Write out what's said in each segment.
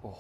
Oh.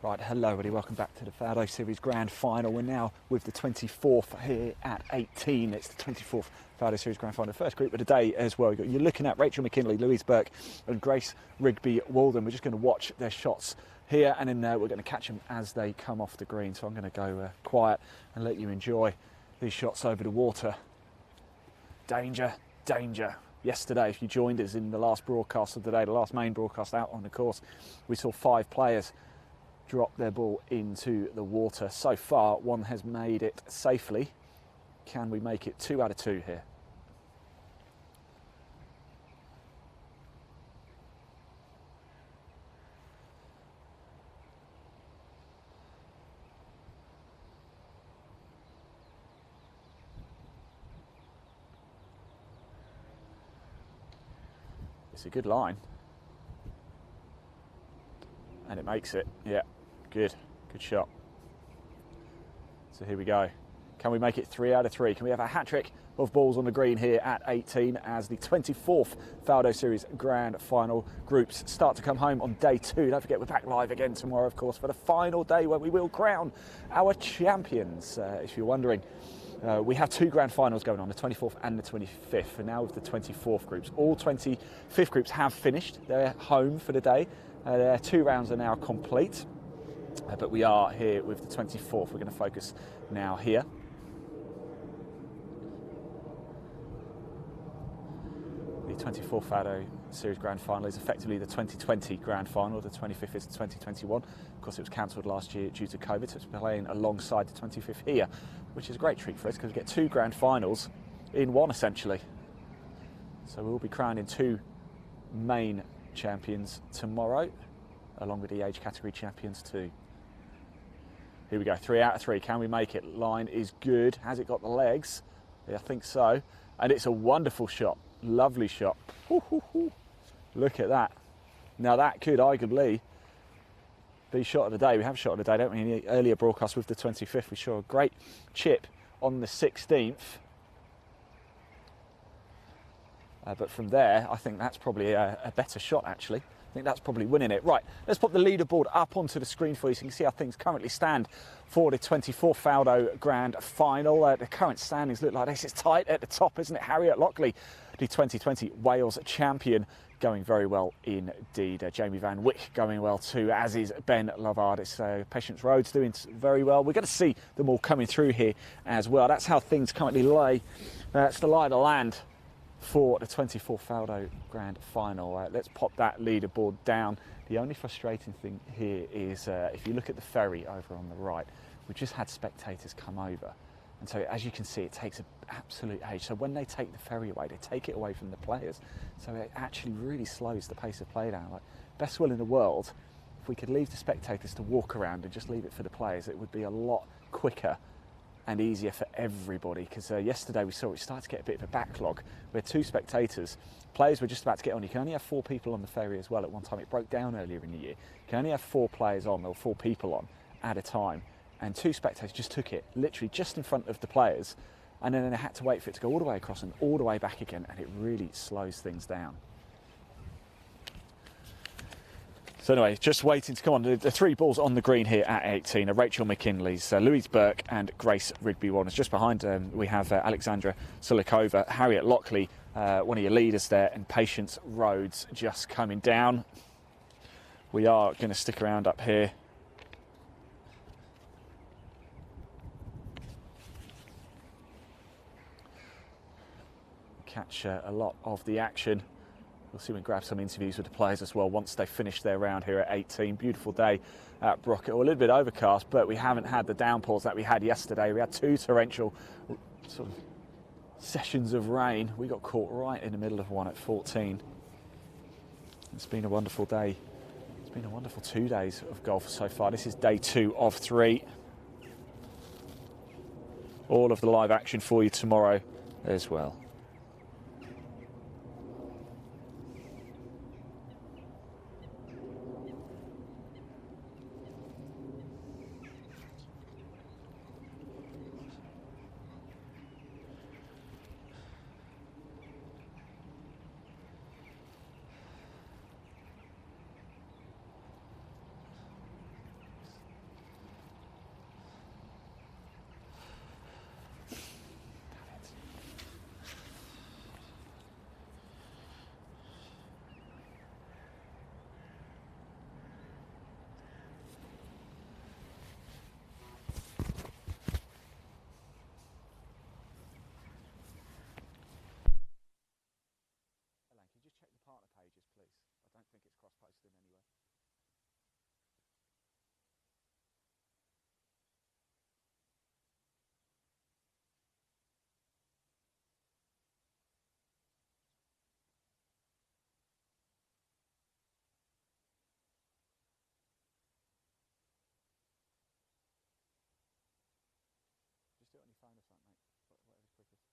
Right, hello everybody, welcome back to the Faldo Series Grand Final. We're now with the 24th here at 18. It's the 24th Faldo Series Grand Final, the first group of the day as well. You're looking at Rachel McKinley, Louise Burke and Grace Rigby-Walden. We're just going to watch their shots here and then we're going to catch them as they come off the green. So I'm going to go quiet and let you enjoy these shots over the water. Danger, danger. Yesterday, if you joined us in the last broadcast of the day, the last main broadcast out on the course, we saw 5 players drop their ball into the water. So far, one has made it safely. Can we make it 2 out of 2 here? It's a good line. And it makes it, yeah, good shot. So here we go. Can we make it 3 out of 3? Can we have a hat-trick of balls on the green here at 18 as the 24th Faldo Series Grand Final groups start to come home on day 2. Don't forget, we're back live again tomorrow, of course, for the final day where we will crown our champions. If you're wondering, we have 2 grand finals going on, the 24th and the 25th, and now with the 24th groups. All 25th groups have finished. They're home for the day. Their 2 rounds are now complete, but we are here with the 24th. We're going to focus now here. The 24th Faldo Series Grand Final is effectively the 2020 Grand Final. The 25th is the 2021. Of course, it was cancelled last year due to COVID, so it's playing alongside the 25th here, which is a great treat for us because we get 2 grand finals in one, essentially. So we'll be crowning 2 main champions tomorrow, along with the age category champions too. Here we go, 3 out of 3. Can we make it? Line is good. Has it got the legs? Yeah, I think so. And it's a wonderful shot. Lovely shot. Look at that. Now that could arguably be shot of the day. We have shot of the day, don't we? In the earlier broadcast with the 25th, we saw a great chip on the 16th. But from there, I think that's probably a better shot, actually. I think that's probably winning it. Right, let's put the leaderboard up onto the screen for you so you can see how things currently stand for the 24th Faldo Grand Final. The current standings look like this. It's tight at the top, isn't it? Harriet Lockley, the 2020 Wales champion, going very well indeed. Jamie Van Wyck going well too, as is Ben Lavard. It's Patience Rhodes doing very well. We're going to see them all coming through here as well. That's how things currently lay. That's the lie of the land for the 24th Faldo Grand Final. Let's pop that leaderboard down. The only frustrating thing here is if you look at the ferry over on the right, we've just had spectators come over. And so as you can see, it takes an absolute age. So when they take the ferry away, they take it away from the players. So it actually really slows the pace of play down. Like, best will in the world, if we could leave the spectators to walk around and just leave it for the players, it would be a lot quicker and easier for everybody, because yesterday we saw it started to get a bit of a backlog. We had 2 spectators. Players were just about to get on. You can only have 4 people on the ferry as well at one time. It broke down earlier in the year. You can only have 4 players on, or 4 people on at a time. And 2 spectators just took it, literally just in front of the players, and then they had to wait for it to go all the way across and all the way back again, and it really slows things down. So anyway, just waiting to come on. The 3 balls on the green here at 18 are Rachel McKinley's, Louise Burke and Grace Rigby-Walden. Just behind we have Alexandra Sulikova, Harriet Lockley, one of your leaders there, and Patience Rhodes just coming down. We are going to stick around up here. Catch a lot of the action. We'll see we can grab some interviews with the players as well once they finish their round here at 18. Beautiful day at Brocket Hall. A little bit overcast, but we haven't had the downpours that we had yesterday. We had 2 torrential sort of sessions of rain. We got caught right in the middle of one at 14. It's been a wonderful day. It's been a wonderful 2 days of golf so far. This is day 2 of 3. All of the live action for you tomorrow as well. think it's cross-posting anyway. Just do it on your phone or something, mate. Whatever's quickest.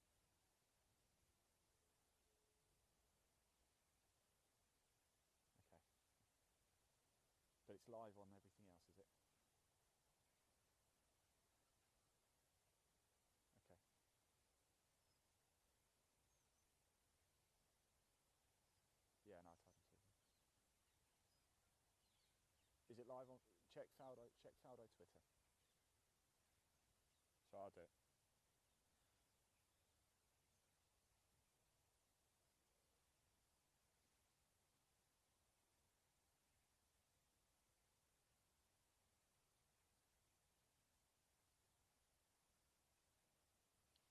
Okay. But it's live on everything else, is it? Okay. Yeah, no, I type into it. Is it live on? Check Faldo Twitter. So I'll do it.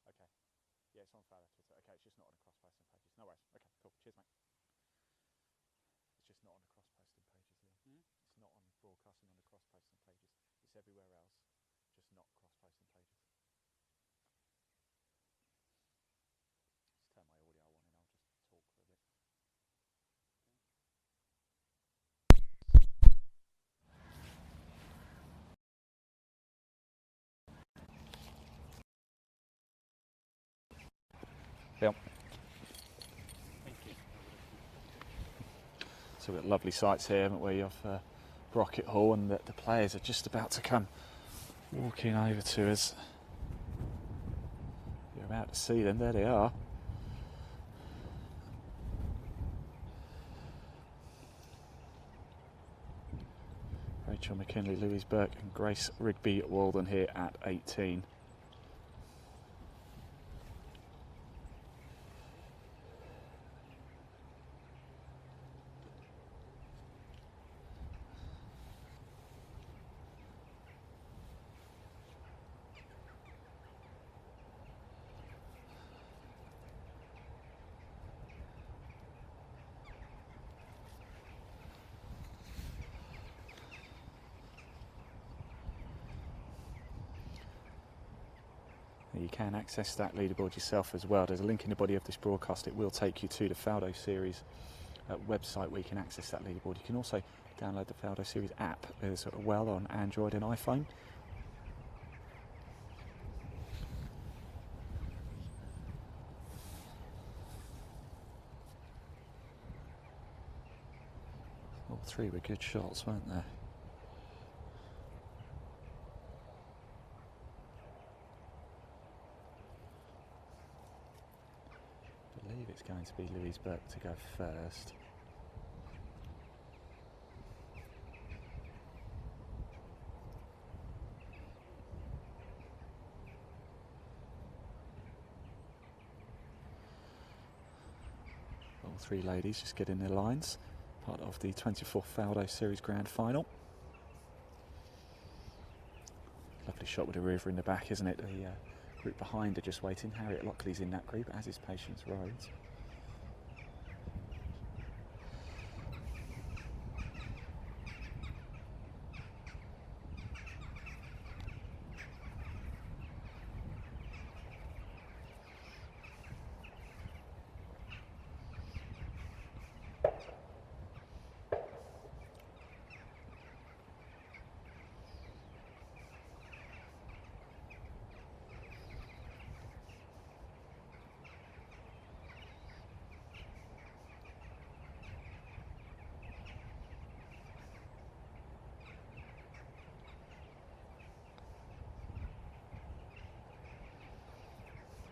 Okay. Yeah, it's on Faldo Twitter. Okay, it's just not on the cross-posting pages. No worries. Okay, cool. Cheers, mate. It's just not on the cross-posting pages, Liam. It's not on broadcasting on the cross-posting pages. It's everywhere else, just not cross-posting pages. Just turn my audio on and I'll just talk for a bit. Yep. Thank you. So we've got lovely sights here, haven't we, of Brocket Hall, and the players are just about to come walking over to us. You're about to see them. There they are. Rachel McKinley, Louise Burke and Grace Rigby Walden here at 18. You can access that leaderboard yourself as well. There's a link in the body of this broadcast. It will take you to the Faldo Series website where you can access that leaderboard. You can also download the Faldo Series app as well on Android and iPhone. All three were good shots, weren't they? I believe it's going to be Louise Burke to go first. All three ladies just getting their lines, part of the 24th Faldo Series Grand Final. Lovely shot with the river in the back, isn't it? The group behind her just waiting. Harriet Lockley's in that group, as is Patience Rhodes.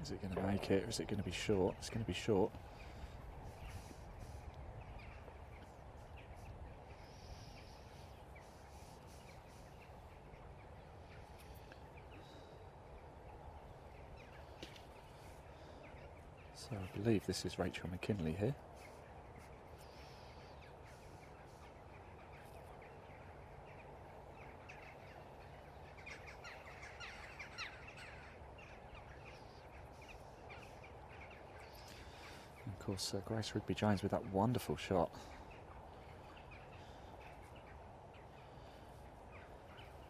Is it going to make it, or is it going to be short? It's going to be short. So I believe this is Rachel McKinley here. Of course, Grace Rigby Jones with that wonderful shot.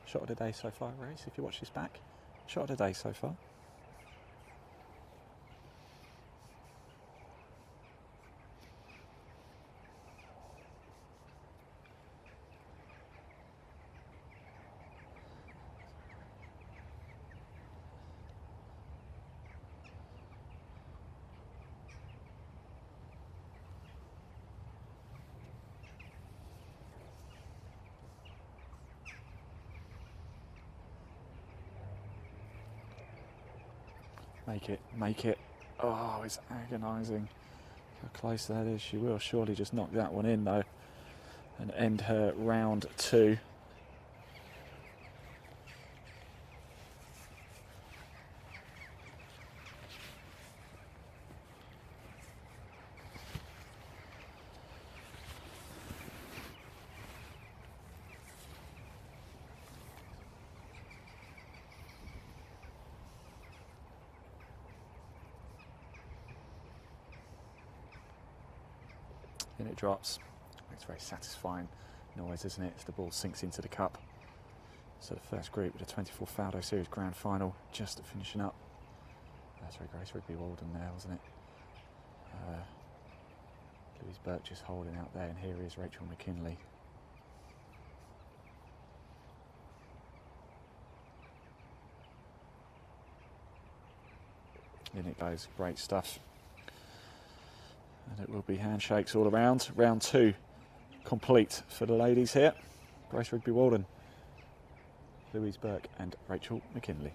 Shot of the day so far, race, if you watch this back. Shot of the day so far. Make it. Oh, it's agonising. How close that is. She will surely just knock that one in though and end her round 2. And it drops. It's a very satisfying noise, isn't it, as the ball sinks into the cup. So the first group of the 24 Faldo Series Grand Final just finishing up. That's very Grace Rigby Walden there, wasn't it? Louise Burke just holding out there, and here is Rachel McKinley. In it goes, great stuff. And it will be handshakes all around. Round 2 complete for the ladies here. Grace Rigby Walden, Louise Burke and Rachel McKinley.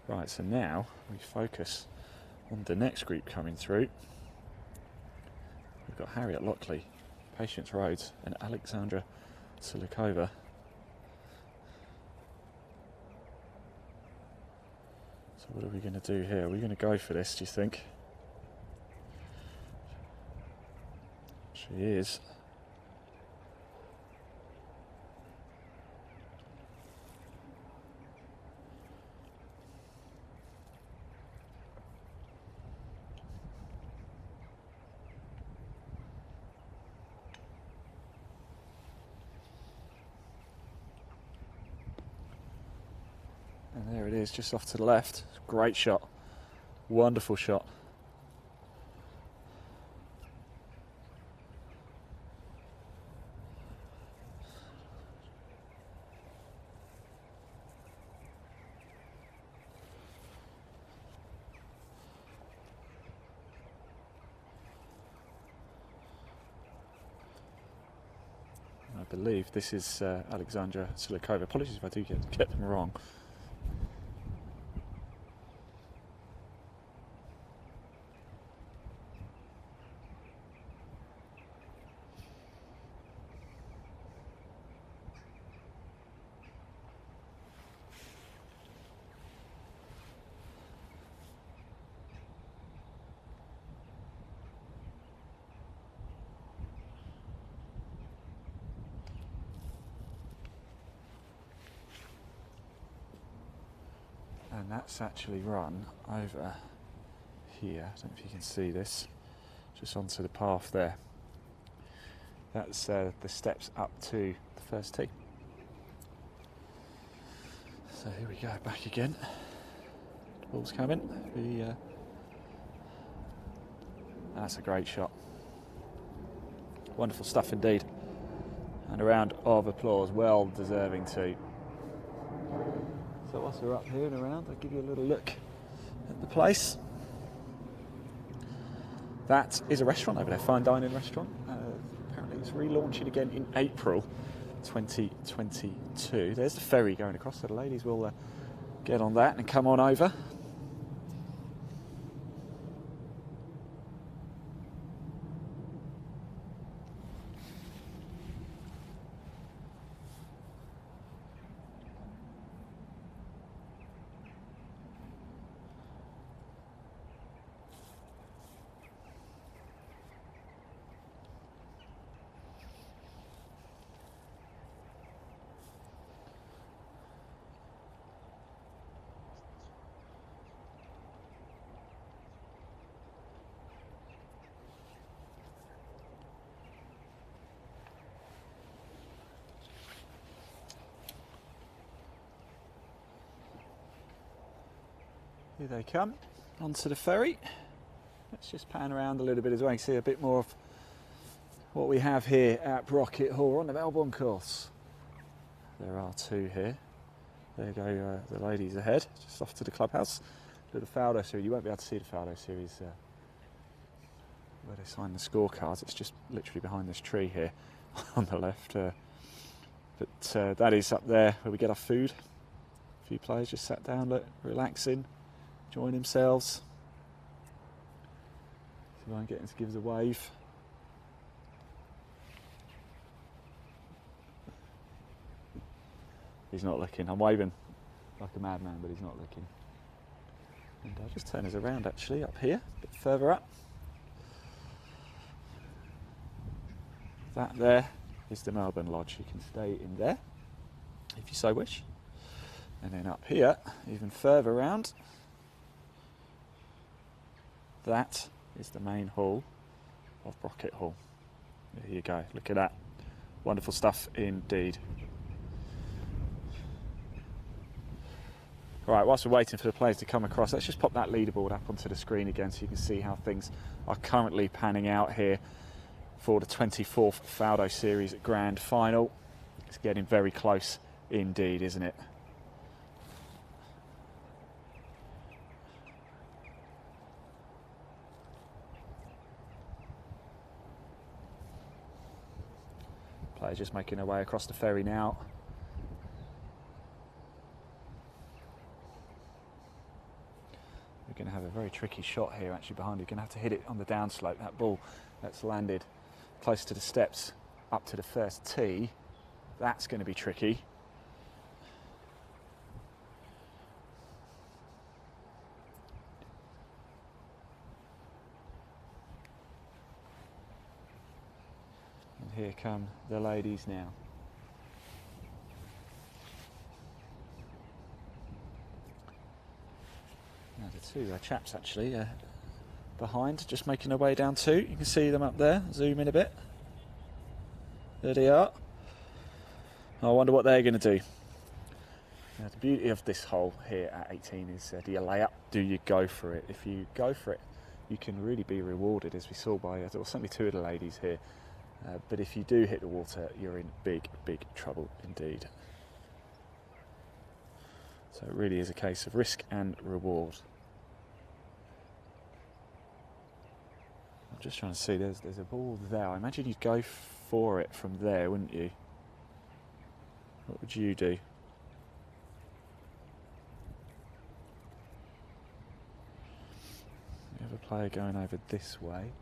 Right, so now we focus on the next group coming through. We've got Harriet Lockley, Patience Rhodes and Alexandra Silikova. So what are we going to do here? Are we going to go for this, do you think? She is. And there it is, just off to the left. Great shot. Wonderful shot. I believe this is Alexandra Silikova. Apologies if I do get them wrong. And that's actually run over here. I don't know if you can see this, just onto the path there. That's the steps up to the first tee. So here we go, back again. Ball's coming. That's a great shot. Wonderful stuff indeed. And a round of applause, well deserving too. So whilst we're up here and around, I'll give you a little look at the place. That is a restaurant over there, fine dining restaurant. Apparently it's relaunching again in April 2022. There's the ferry going across, so the ladies will get on that and come on over. Here they come onto the ferry. Let's just pan around a little bit as well. You can see a bit more of what we have here at Brocket Hall on the Melbourne course. There are two here. There go the ladies ahead, just off to the clubhouse. Little Faldo Series. You won't be able to see the Faldo Series where they sign the scorecards. It's just literally behind this tree here on the left. But that is up there where we get our food. A few players just sat down, relaxing, enjoying themselves. See if I can get him to give us a wave. He's not looking. I'm waving like a madman, but he's not looking. And I'll just turn us around actually up here, a bit further up. That there is the Melbourne Lodge. You can stay in there if you so wish. And then up here, even further around, that is the main hall of Brocket Hall. There you go, look at that. Wonderful stuff indeed. Right, whilst we're waiting for the players to come across, let's just pop that leaderboard up onto the screen again so you can see how things are currently panning out here for the 24th Faldo Series Grand Final. It's getting very close indeed, isn't it? Players just making their way across the ferry now. We're going to have a very tricky shot here actually behind you. You're going to have to hit it on the downslope. That ball that's landed close to the steps up to the first tee. That's going to be tricky. And here come the ladies now. Now the two chaps actually behind, just making their way down too. You can see them up there. Zoom in a bit. There they are. I wonder what they're going to do. Now the beauty of this hole here at 18 is do you lay up? Do you go for it? If you go for it, you can really be rewarded, as we saw by well, certainly two of the ladies here. But if you do hit the water, you're in big, big trouble indeed. So it really is a case of risk and reward. I'm just trying to see, there's a ball there. I imagine you'd go for it from there, wouldn't you? What would you do? We have a player going over this way.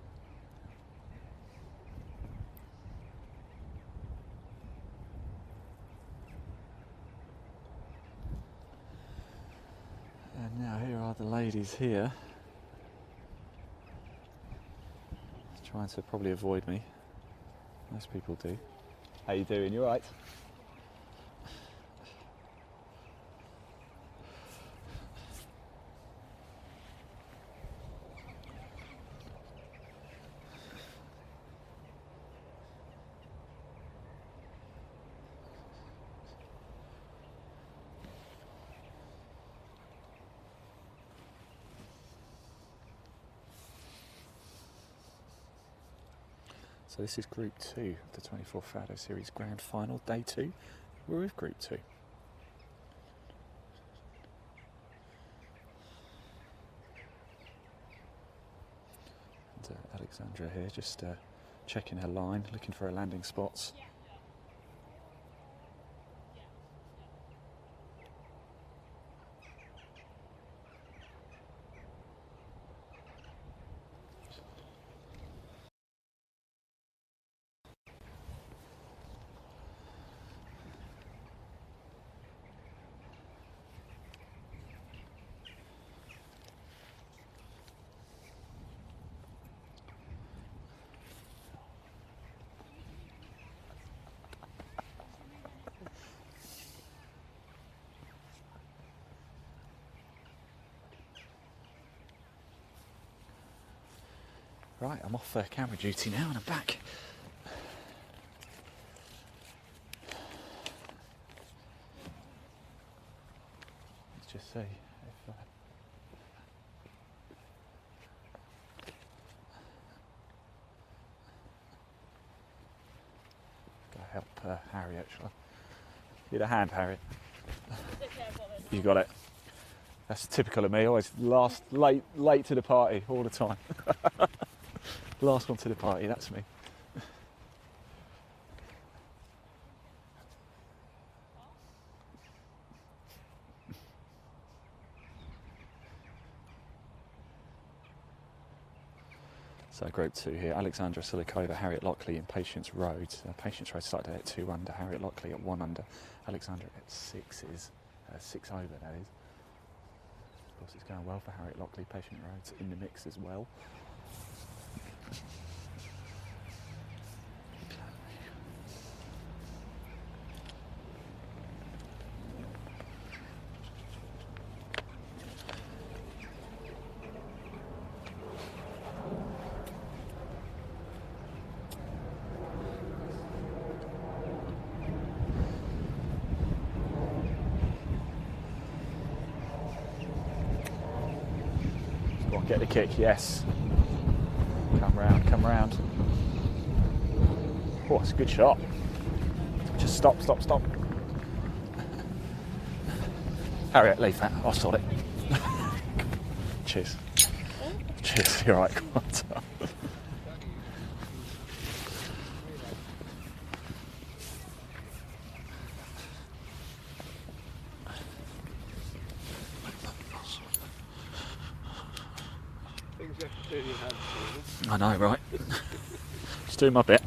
And now here are the ladies here. Trying to probably avoid me. Most people do. How you doing? You all right? So this is Group 2 of the 24th Faldo Series Grand Final, Day 2. We're with Group 2. And Alexandra here just checking her line, looking for her landing spots. Right, I'm off camera duty now and I'm back. Let's just see if help Harriet, shall I? Need a hand, Harriet. Okay, I've got it. You got it. That's typical of me, always late to the party all the time. Last one to the party, that's me. So Group 2 here, Alexandra Silikova, Harriet Lockley in Patience Road. Patience Road started at 2 under, Harriet Lockley at 1 under, Alexandra at 6 over that is. Of course it's going well for Harriet Lockley, Patient Road's in the mix as well. Go on, get the kick, yes. Come round. Oh, it's a good shot. Just stop. Harriet, leave that. I'll sort it. Cheers. Cheers, you're right, come on. I know, right? Just doing my bit.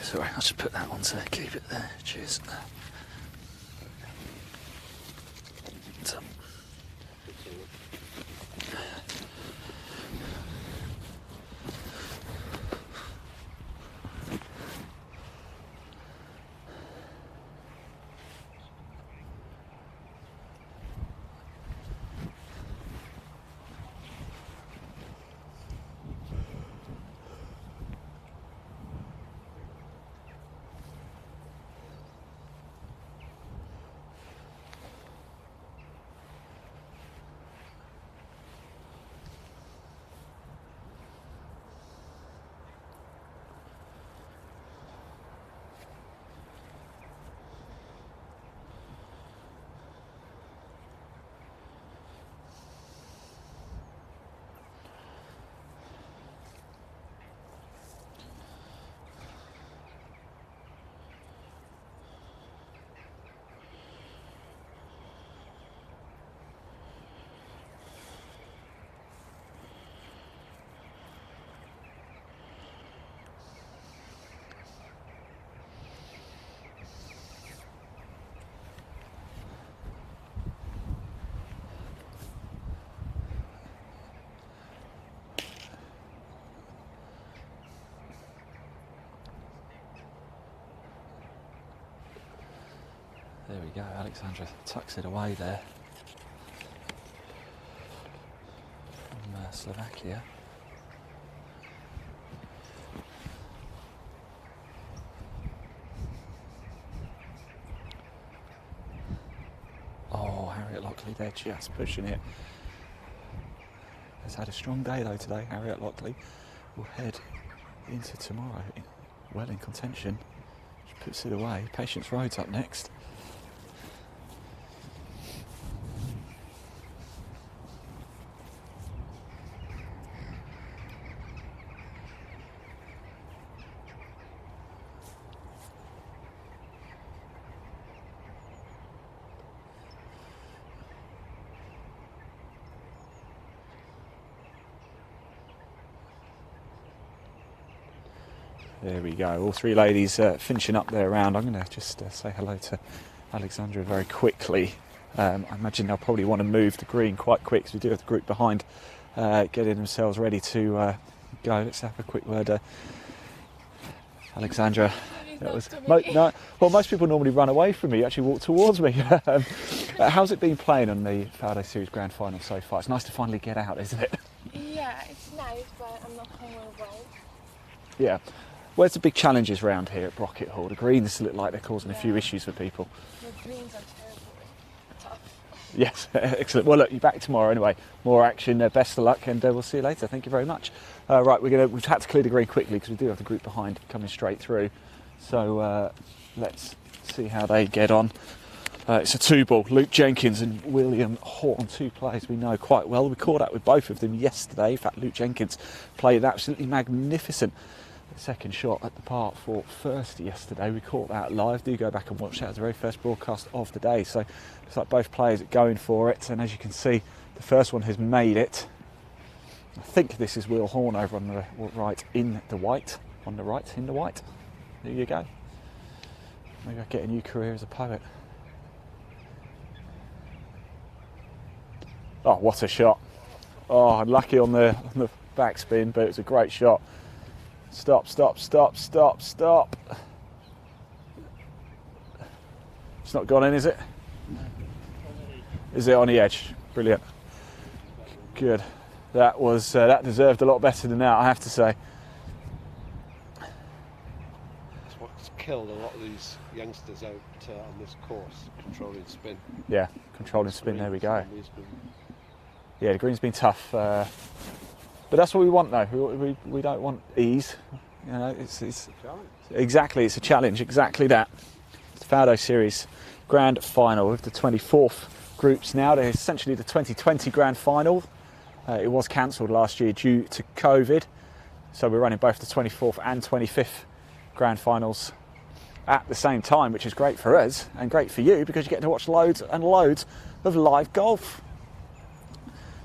Sorry, I'll just put that on to keep it there. Cheers. So. There we go, Alexandra tucks it away there from Slovakia. Oh, Harriet Lockley there just pushing it. Has had a strong day though today, Harriet Lockley. Will head into tomorrow well in contention. She puts it away. Patience Road's up next. There we go, all three ladies finishing up their round. I'm going to just say hello to Alexandra very quickly. I imagine they'll probably want to move the green quite quick, because we do have the group behind getting themselves ready to go. Let's have a quick word. Alexandra, that was no. Well, most people normally run away from me. You actually walk towards me. How's it been playing on the Faldo Series Grand Final so far? It's nice to finally get out, isn't it? Yeah, it's nice, but I'm not playing well. Yeah. Where's the big challenges round here at Brocket Hall? The greens look like they're causing a few issues for people. The greens are terrible. Tough. Yes, excellent. Well, look, you're back tomorrow anyway. More action. Best of luck, and we'll see you later. Thank you very much. Right, we've had to clear the green quickly because we do have the group behind coming straight through. So let's see how they get on. It's a 2-ball. Luke Jenkins and William Horton, 2 players we know quite well. We caught up with both of them yesterday. In fact, Luke Jenkins played absolutely magnificent second shot at the par for first yesterday. We caught that live. Do go back and watch that. It was the very first broadcast of the day. So looks like both players are going for it. And as you can see, the first one has made it. I think this is Will Horn over on the right in the white. On the right in the white. There you go. Maybe I'll get a new career as a poet. Oh, what a shot. Oh, unlucky on the backspin, but it was a great shot. Stop, stop, stop, stop, stop. It's not gone in, is it? Is it on the edge? Brilliant. Good. That was that deserved a lot better than that, I have to say. That's what's killed a lot of these youngsters out on this course, controlling spin. Yeah, controlling spin, there we go. Yeah, the green's been tough, but that's what we want though. We don't want ease. You know, it's a challenge. Exactly, it's a challenge, exactly that. It's the Faldo Series Grand Final with the 24th groups now. They're essentially the 2020 Grand Final. It was cancelled last year due to COVID, so we're running both the 24th and 25th Grand Finals at the same time, which is great for us and great for you because you get to watch loads and loads of live golf.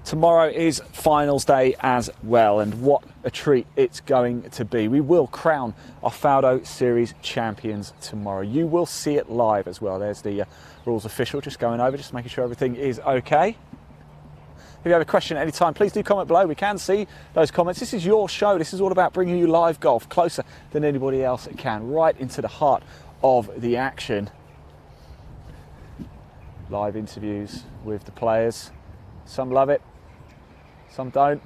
Tomorrow is finals day as well, and what a treat it's going to be. We will crown our Faldo Series champions tomorrow. You will see it live as well. There's the rules official just going over, just making sure everything is okay. If you have a question at any time, please do comment below. We can see those comments. This is your show. This is all about bringing you live golf closer than anybody else can, right into the heart of the action. Live interviews with the players. Some love it. Some don't.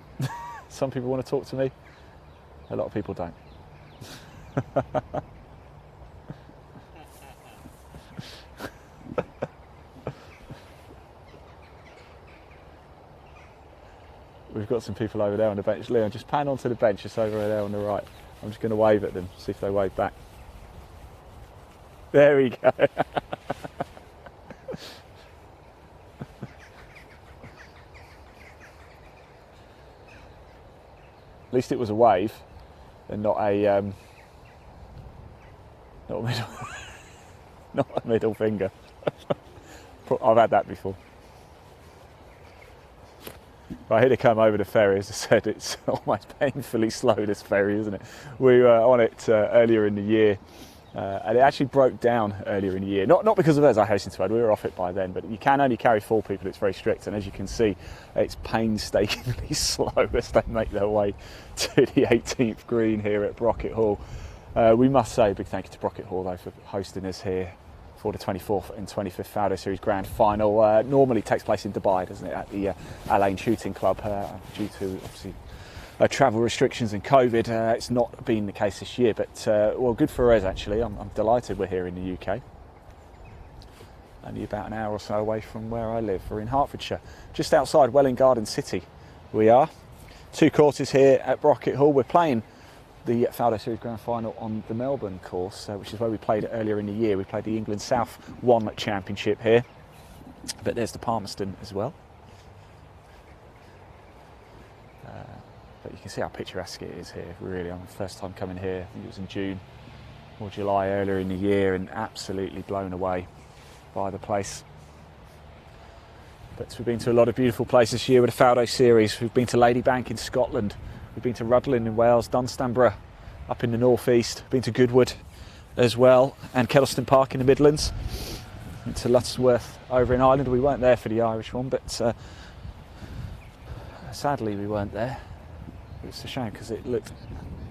Some people want to talk to me. A lot of people don't. We've got some people over there on the bench. Leon, just pan onto the bench. It's over there on the right. I'm just going to wave at them, see if they wave back. There we go. At least it was a wave and not a not a middle finger. I've had that before. Right, here to come over the ferry. As I said, it's almost painfully slow, this ferry, isn't it? We were on it earlier in the year, and it actually broke down earlier in the year. Not because of us, I hasten to add, we were off it by then, but you can only carry 4 people, it's very strict, and as you can see, it's painstakingly slow as they make their way to the 18th green here at Brocket Hall. We must say a big thank you to Brocket Hall though for hosting us here for the 24th and 25th Faldo Series Grand Final. Normally takes place in Dubai, doesn't it, at the Al Ain Shooting Club, due to obviously travel restrictions and COVID. It's not been the case this year, but well, good for us actually. I'm delighted we're here in the UK. Only about an hour or so away from where I live. We're in Hertfordshire, just outside Welwyn Garden City. We are 2 courses here at Brocket Hall. We're playing the Faldo Series Grand Final on the Melbourne course, which is where we played it earlier in the year. We played the England South 1 Championship here, but there's the Palmerston as well. But you can see how picturesque it is here, really. I'm the first time coming here. I think it was in June or July earlier in the year, and absolutely blown away by the place. But we've been to a lot of beautiful places this year with the Faldo Series. We've been to Ladybank in Scotland. We've been to Rudlin in Wales, Dunstanburgh up in the northeast. Been to Goodwood as well, and Kettleston Park in the Midlands. Been to Lutterworth over in Ireland. We weren't there for the Irish one, but sadly we weren't there. It's a shame because it looked,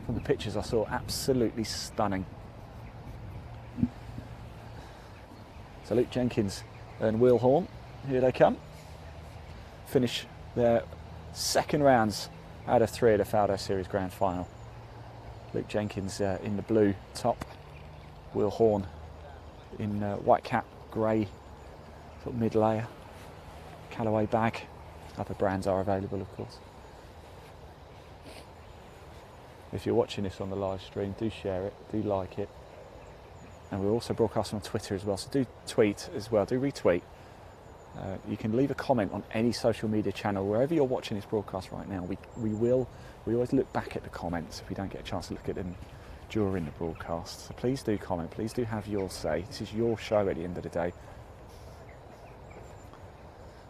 from the pictures I saw, absolutely stunning. So Luke Jenkins and Will Horn, here they come. Finish their second rounds out of 3 of the Faldo Series Grand Final. Luke Jenkins in the blue top, Will Horn in white cap, grey sort of mid layer, Callaway bag. Other brands are available, of course. If you're watching this on the live stream, do share it, do like it. And we're also broadcasting on Twitter as well, so do tweet as well, do retweet. You can leave a comment on any social media channel, wherever you're watching this broadcast right now. We always look back at the comments if we don't get a chance to look at them during the broadcast. So please do comment, please do have your say. This is your show at the end of the day.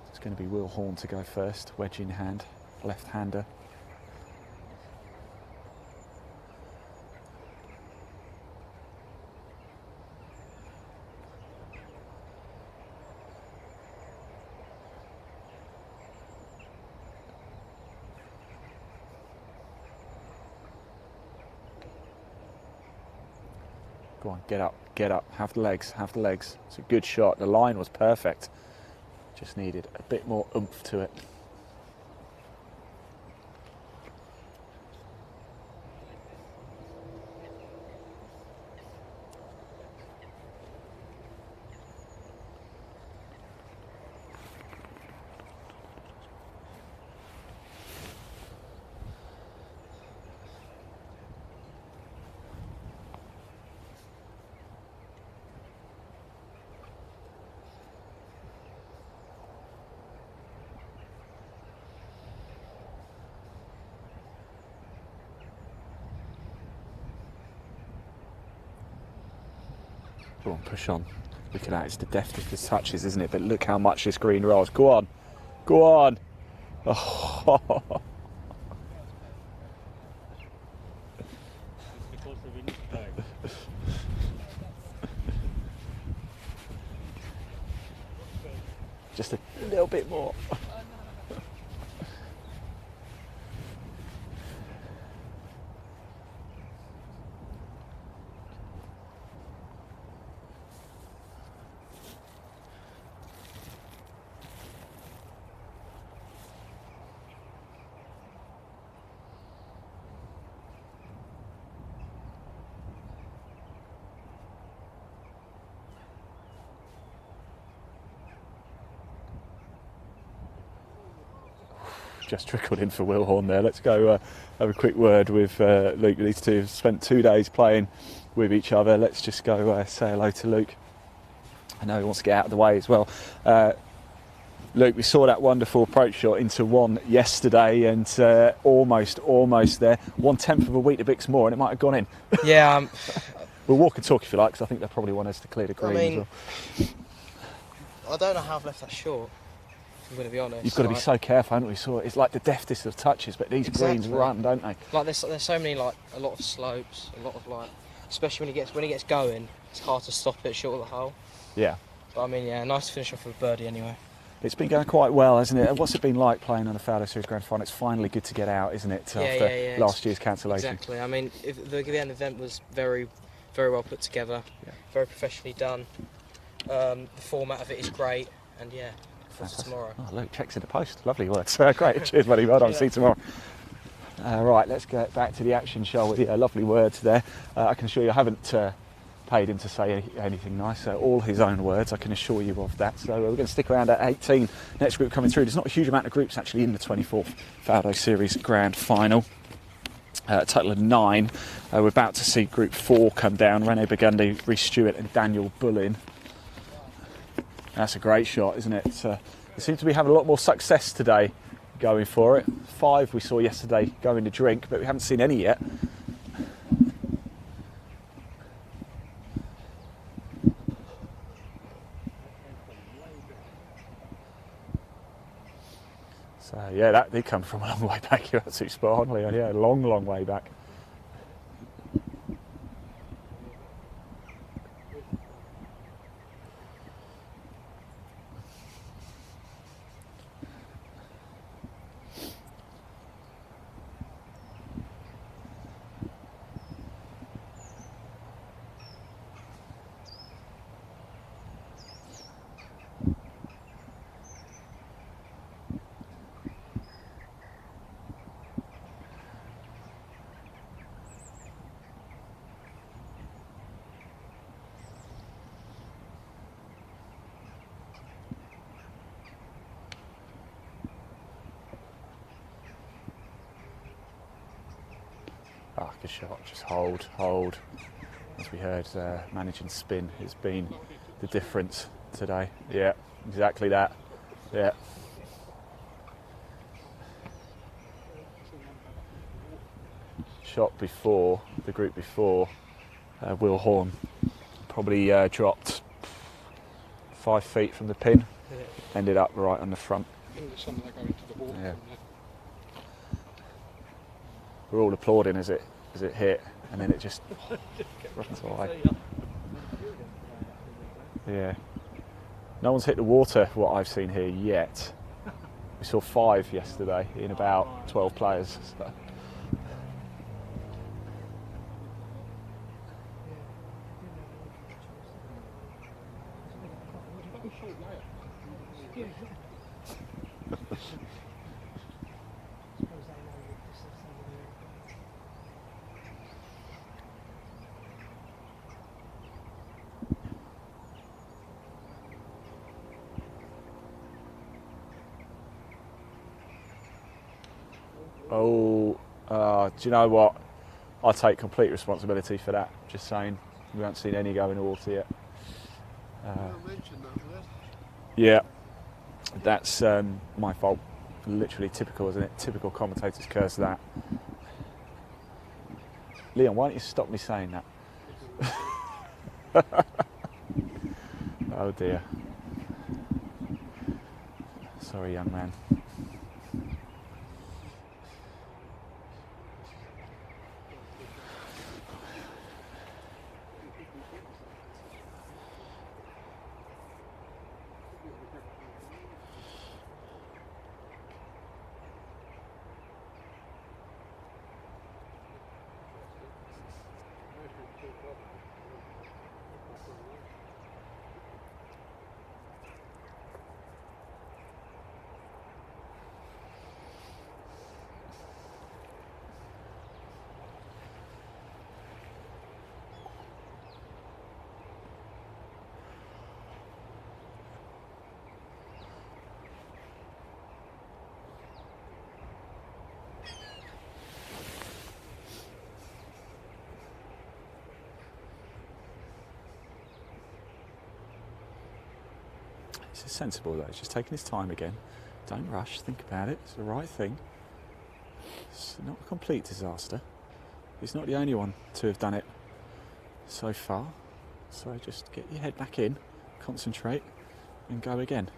It's going to be Will Horn to go first, wedge in hand, left-hander. Go on, get up, have the legs, have the legs. It's a good shot, the line was perfect. Just needed a bit more oomph to it. Go on, push on. Look at that, it's the deftest of touches, isn't it? But look how much this green rolls. Go on, go on. Oh. Just a little bit more. Just trickled in for Will Horn there. Let's go have a quick word with Luke. These two have spent 2 days playing with each other. Let's just go say hello to Luke. I know he wants to get out of the way as well. Luke, we saw that wonderful approach shot into one yesterday and almost there. 1/10 of a week to Bix more and it might have gone in. Yeah. We'll walk and talk if you like, because I think they probably want us to clear the green as well. I don't know how I've left that short. I'm going to be honest. You've got to be so careful, haven't we? So it's like the deftest of touches, but these greens run, don't they? Like there's so many, like a lot of slopes, a lot of like, especially when he gets going, it's hard to stop it short of the hole. Yeah. But I mean, yeah, nice to finish off with a birdie anyway. It's been going quite well, hasn't it? What's it been like playing on the Faldo Series Grand Final? It's finally good to get out, isn't it? After last year's cancellation. Exactly. I mean, the event was very, very well put together, very professionally done. The format of it is great, and yeah. Tomorrow. Oh, Luke checks in the post. Lovely words. Great. Cheers, buddy. Well done. See you tomorrow. Right, let's get back to the action, shall we? Lovely words there. I can assure you I haven't paid him to say anything nice. All his own words, I can assure you of that. So we're going to stick around at 18. Next group coming through. There's not a huge amount of groups actually in the 24th Faldo Series Grand Final. A total of 9. We're about to see Group 4 come down. Rene Burgundy, Rhys Stewart and Daniel Bullin. That's a great shot, isn't it? They seem to be having a lot more success today going for it. 5 we saw yesterday going to drink, but we haven't seen any yet. So yeah, that did come from a long way back. You're absolutely spot on, Leon. Yeah, long way back. shot, just hold, hold. As we heard, managing spin has been the difference today. Yeah, exactly that. Yeah. Shot before, the group before, Will Horn probably dropped 5 feet from the pin, ended up right on the front. Yeah. We're all applauding as it hit, and then it just runs away. Yeah. No one's hit the water, what I've seen here, yet. We saw 5 yesterday in about 12 players. So. Do you know what? I take complete responsibility for that. Just saying, we haven't seen any go in the water yet. Yeah, that's my fault. Literally typical, isn't it? Typical commentator's curse, that. Leon, why don't you stop me saying that? Oh dear. Sorry, young man. It's sensible though, it's just taking his time again. Don't rush, think about it, it's the right thing. It's not a complete disaster. He's not the only one to have done it so far. So just get your head back in, concentrate and go again.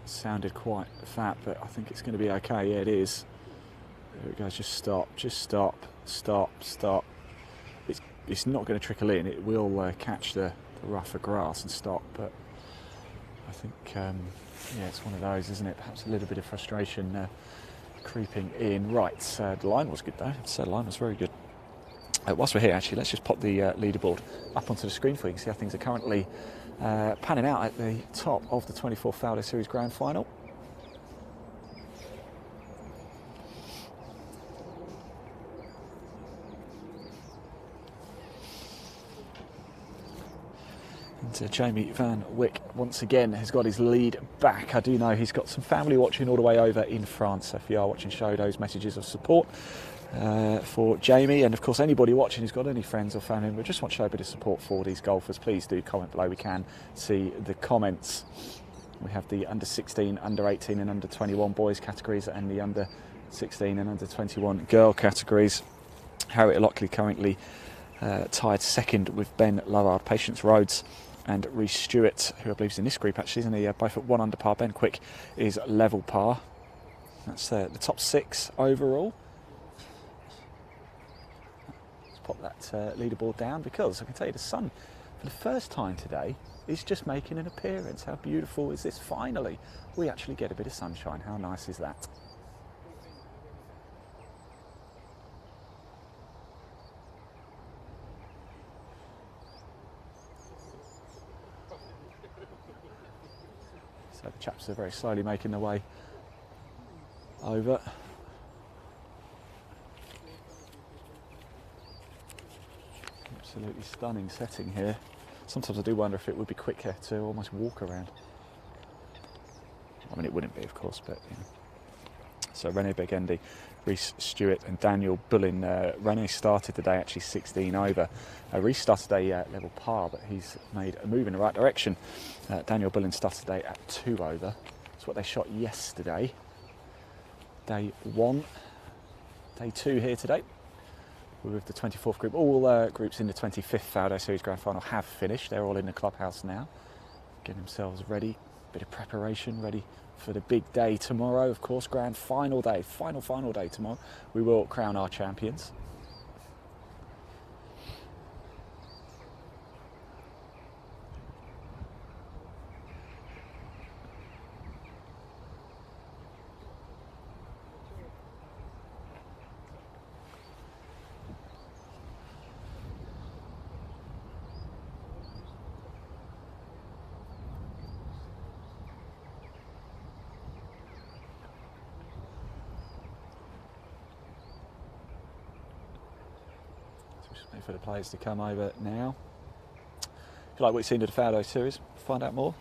Sounded quite fat, but I think it's going to be okay. Yeah, it is. There it goes. Just stop. Just stop. Stop. Stop. It's not going to trickle in. It will catch the rougher grass and stop. But I think, yeah, it's one of those, isn't it? Perhaps a little bit of frustration creeping in. Right. The line was good though. The line was very good. Whilst we're here, actually, let's just pop the leaderboard up onto the screen for you. You can see how things are currently panning out at the top of the 24th Faldo Series Grand Final. And Jamie Van Wyck once again has got his lead back. I do know he's got some family watching all the way over in France, so if you are watching, show those messages of support for Jamie, and of course anybody watching who's got any friends or family members just want to show a bit of support for these golfers, please do comment below. We can see the comments. We have the under 16, under 18 and under 21 boys categories, and the under 16 and under 21 girl categories. Harriet Lockley currently tied second with Ben Lovard. Patience Rhodes and Reece Stewart, who I believe is in this group actually, isn't he? Both at 1 under par. Ben Quick is level par. That's the top 6 overall. Pop that leaderboard down, because I can tell you the sun for the first time today is just making an appearance. How beautiful is this? Finally we actually get a bit of sunshine. How nice is that? So the chaps are very slowly making their way over. Absolutely stunning setting here. Sometimes I do wonder if it would be quicker to almost walk around. I mean, it wouldn't be, of course, but you know. So Rene Begendi, Reece Stewart and Daniel Bullin. Rene started the day actually 16 over. Reece started a level par, but he's made a move in the right direction. Daniel Bullin started the day at 2 over. That's what they shot yesterday. Day 1. Day 2 here today. We're with the 24th group. All groups in the 25th Faldo Series Grand Final have finished. They're all in the clubhouse now, getting themselves ready. Bit of preparation, ready for the big day tomorrow. Of course, grand final day, final day tomorrow. We will crown our champions. Wait for the players to come over now. If you like what you've seen of the Faldo Series, find out more,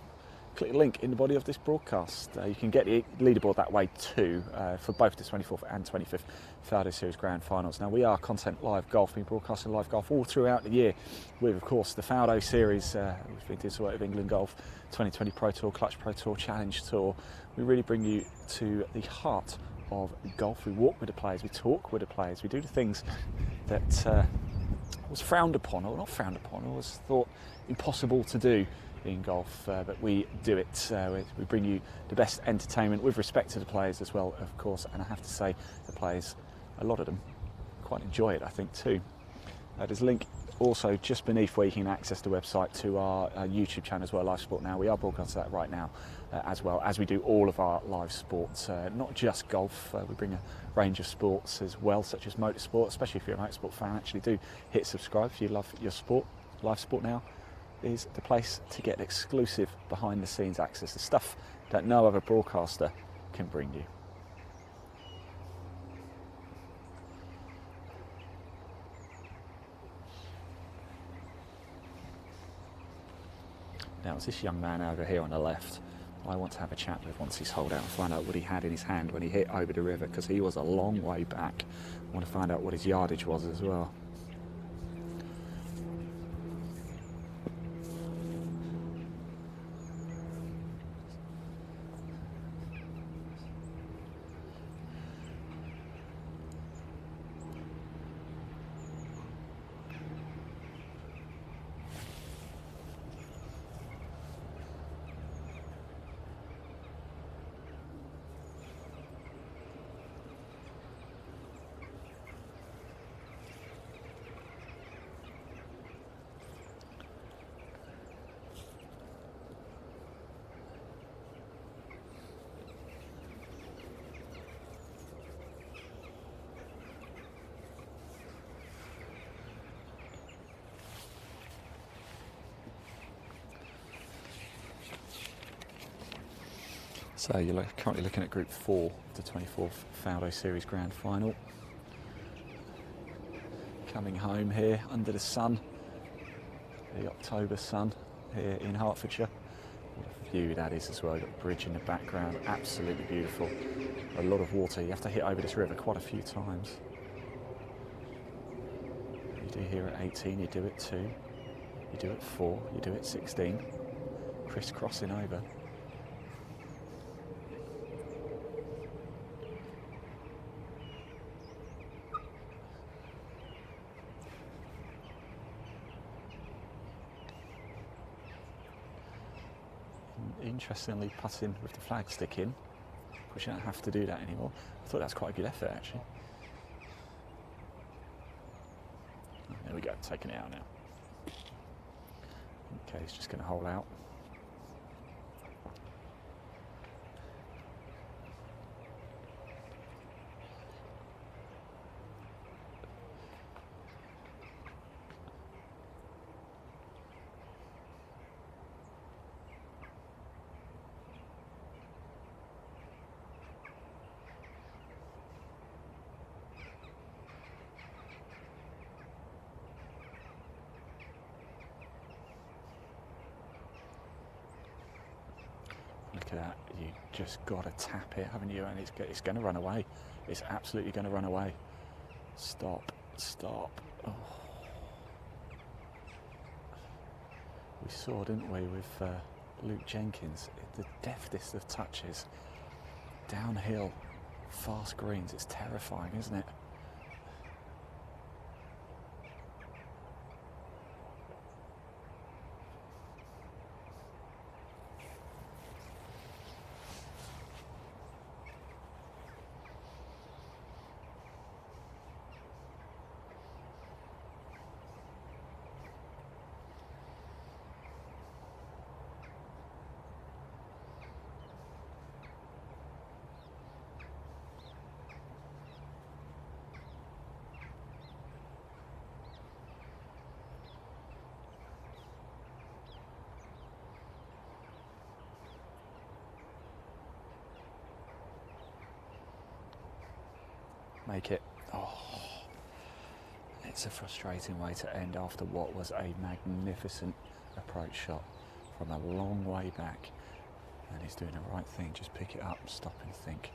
click the link in the body of this broadcast. You can get the leaderboard that way too, for both the 24th and 25th Faldo Series Grand Finals. Now, we are Content Live Golf, been broadcasting live golf all throughout the year with, of course, the Faldo Series, which been doing of England Golf, 2020 Pro Tour, Clutch Pro Tour, Challenge Tour. We really bring you to the heart of golf. We walk with the players, we talk with the players, we do the things that was frowned upon, or not frowned upon, or was thought impossible to do in golf, but we do it. We bring you the best entertainment with respect to the players as well, of course, and I have to say the players, a lot of them, quite enjoy it, I think, too. There's a link also just beneath where you can access the website to our YouTube channel as well, Live Sport Now. We are broadcasting that right now, as well as we do all of our live sports, not just golf. We bring a range of sports as well, such as motorsport, especially if you're a motorsport fan. Actually do hit subscribe if you love your sport. Live Sport Now is the place to get exclusive behind the scenes access, the stuff that no other broadcaster can bring you. Now, it's this young man over here on the left I want to have a chat with once he's holed out and find out what he had in his hand when he hit over the river, because he was a long way back. I want to find out what his yardage was as well. So you're currently looking at Group 4 of the 24th Faldo Series Grand Final. Coming home here under the sun, the October sun here in Hertfordshire. What a view that is as well. You've got the bridge in the background, absolutely beautiful. A lot of water. You have to hit over this river quite a few times. You do here at 18, you do it 2, you do it 4, you do it 16, crisscrossing over. Interestingly, putting with the flag stick in, which you don't have to do that anymore. I thought that was quite a good effort, actually. There we go, taking it out now. Okay, he's just going to hole out. Look at that. You just got to tap it, haven't you? And it's going to run away. It's absolutely going to run away. Stop. Stop. Oh. We saw, didn't we, with Luke Jenkins, the deftest of touches. Downhill, fast greens. It's terrifying, isn't it? Make it. Oh, it's a frustrating way to end after what was a magnificent approach shot from a long way back. And he's doing the right thing. Just pick it up, stop and think.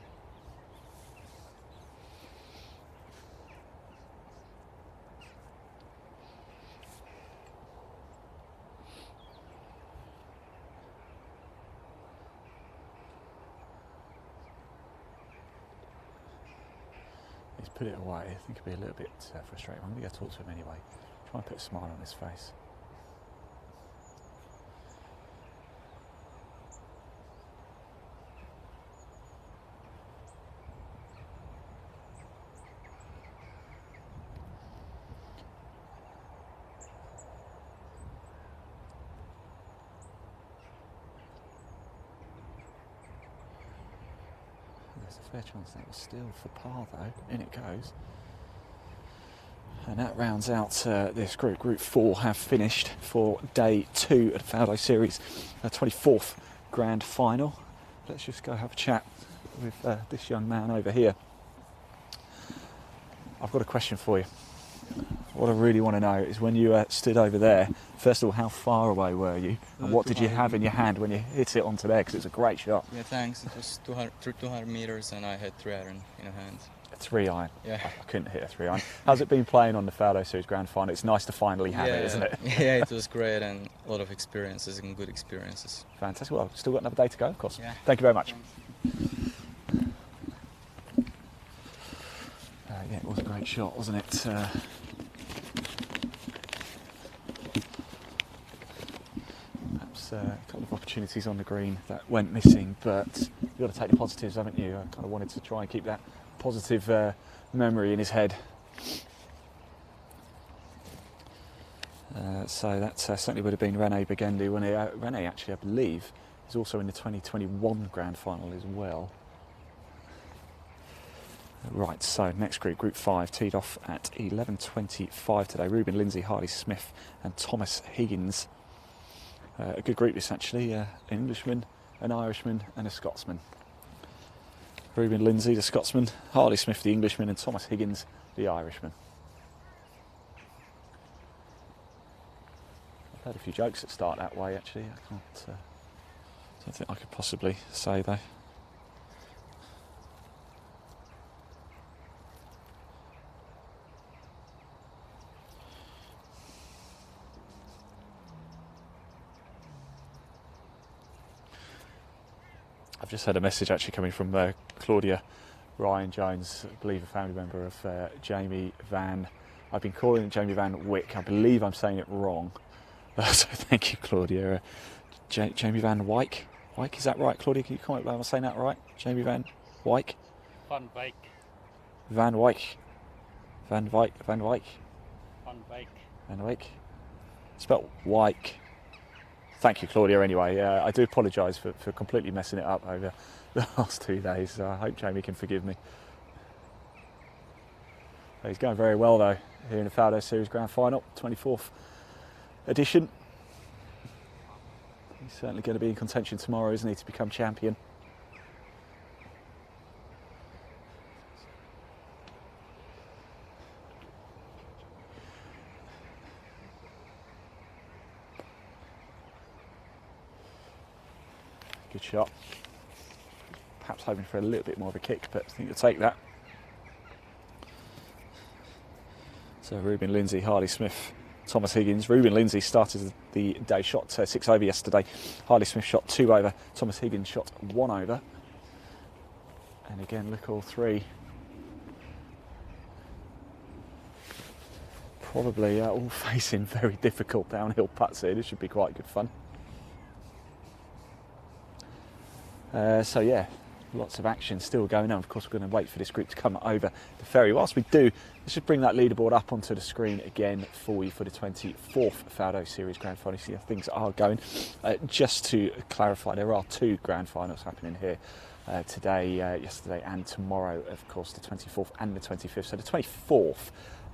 He's put it away. I think it'll be a little bit frustrating. I'm going to go talk to him anyway. Try and put a smile on his face. There's a fair chance that was still for par though. In it goes. And that rounds out this group. Group 4 have finished for day 2 at Faldo Series 24th Grand Final. Let's just go have a chat with this young man over here. I've got a question for you. What I really want to know is when you stood over there, first of all, how far away were you? And what did you have in your hand when you hit it onto there? Because it's a great shot. Yeah, thanks. It was 200 meters and I had 3 iron in a hand. A 3 iron? Yeah. I couldn't hit a 3 iron. How's it been playing on the Faldo Series Grand Final? It's nice to finally have it, isn't it? Yeah, it was great and a lot of experiences and good experiences. Fantastic. Well, still got another day to go, of course. Yeah. Thank you very much. Yeah, it was a great shot, wasn't it? Perhaps a couple of opportunities on the green that went missing, but you've got to take the positives, haven't you? I kind of wanted to try and keep that positive memory in his head. So that certainly would have been Rene Burgundy. Rene, actually, I believe, is also in the 2021 Grand Final as well. Right, so next group, Group 5, teed off at 11:25 today. Ruben Lindsay, Hardy Smith and Thomas Higgins. A good group this actually, an Englishman, an Irishman and a Scotsman. Ruben Lindsay, the Scotsman, Hardy Smith, the Englishman and Thomas Higgins, the Irishman. I've heard a few jokes that start that way actually. I don't think I could possibly say though. I've just had a message actually coming from Claudia Ryan Jones, I believe a family member of Jamie Van. I've been calling it Jamie Van Wyck. I believe I'm saying it wrong. So thank you, Claudia. Jamie Van Wyck? Wyck, is that right, Claudia? Can you comment? Am I saying that right? Jamie Van Wyck? Van Wyk. Van Wyck. Van Wyck. Van Wyck. Van Wyk. Van Wyck. Spelled Wyck. Thank you, Claudia, anyway. I do apologise for completely messing it up over the last 2 days. So I hope Jamie can forgive me. He's going very well, though, here in the Faldo Series Grand Final, 24th edition. He's certainly going to be in contention tomorrow, isn't he, to become champion. Good shot. Perhaps hoping for a little bit more of a kick, but I think you'll take that. So Ruben Lindsay, Harley Smith, Thomas Higgins. Ruben Lindsay started the day, shot 6 over yesterday. Harley Smith shot 2 over. Thomas Higgins shot 1 over. And again, look, all three probably all facing very difficult downhill putts here. This should be quite good fun. So yeah, lots of action still going on. Of course, we're going to wait for this group to come over the ferry. Whilst we do, let's just bring that leaderboard up onto the screen again for you for the 24th Faldo Series Grand Final. See how things are going. Just to clarify, there are 2 Grand Finals happening here today, yesterday and tomorrow, of course, the 24th and the 25th. So the 24th,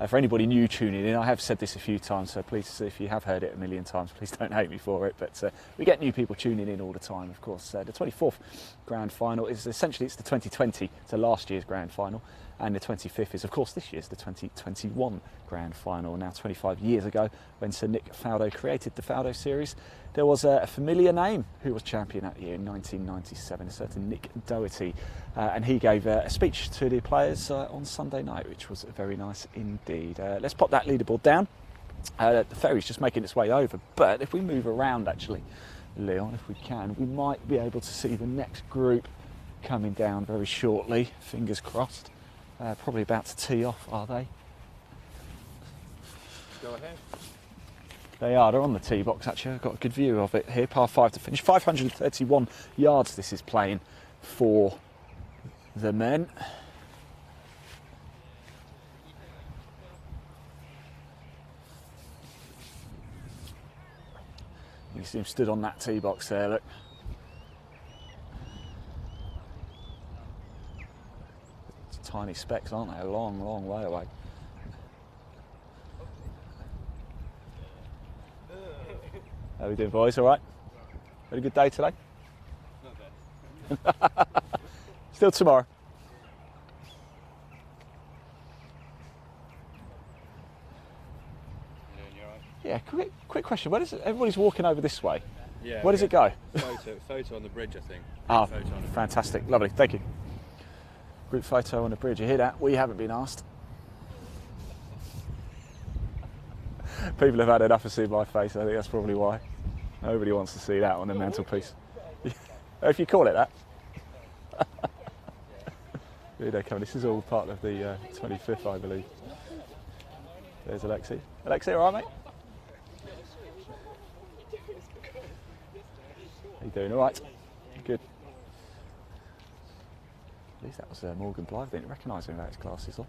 for anybody new tuning in, I have said this a few times, so please, if you have heard it a million times, please don't hate me for it, but we get new people tuning in all the time, of course. The 24th Grand Final is essentially, it's the 2020, so last year's Grand Final, and the 25th is, of course, this year's the 2021 Grand Final. Now, 25 years ago, when Sir Nick Faldo created the Faldo Series, there was a familiar name who was champion that year in 1997, a certain Nick Doherty, and he gave a speech to the players on Sunday night, which was very nice indeed. Let's pop that leaderboard down. The ferry's just making its way over, but if we move around, actually, Leon, if we can, we might be able to see the next group coming down very shortly, fingers crossed. Probably about to tee off, are they? Go ahead. They are, they're on the tee box actually. I've got a good view of it here. Par 5 to finish. 531 yards this is playing for the men. You see him stood on that tee box there, look. It's tiny specks, aren't they? A long, long way away. How are we doing, boys? All right? Had a good day today? Not bad. Still tomorrow. Yeah, you're right. Yeah, quick question. Where does everybody's walking over this way? Yeah. Where does it go? Photo on the bridge, I think. Ah, Photo on the bridge. fantastic. Lovely. Thank you. Group photo on the bridge. You hear that? We haven't been asked. People have had enough of seeing my face. I think that's probably why. Nobody wants to see that on the mantelpiece. If you call it that. Here they come. This is all part of the 25th, I believe. There's Alexi. Alexi, all right, mate? How you doing? All right? Good. At least that was Morgan Blythe. I didn't recognise him without his glasses on.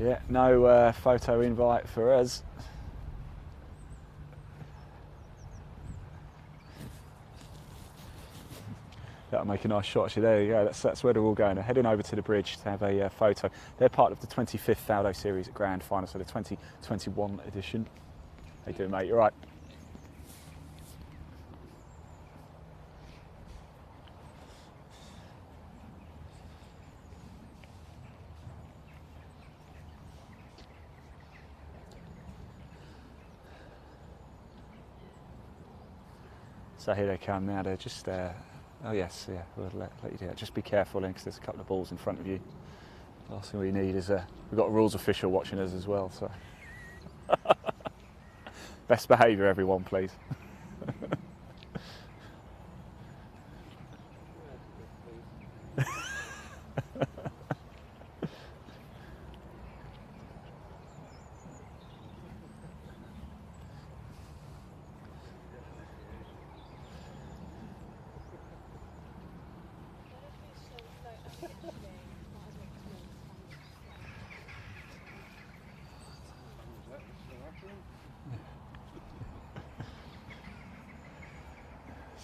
Yeah, no photo invite for us. That'll make a nice shot actually. There you go, that's where they're all going. They're heading over to the bridge to have a photo. They're part of the 25th Faldo Series Grand Final, so the 2021 edition. How you doing, mate? You all right? So here they come now. They're just, oh yes, yeah, we'll let you do that. Just be careful, because there's a couple of balls in front of you. Last thing we need is, we've got a rules official watching us as well, so. Best behaviour, everyone, please.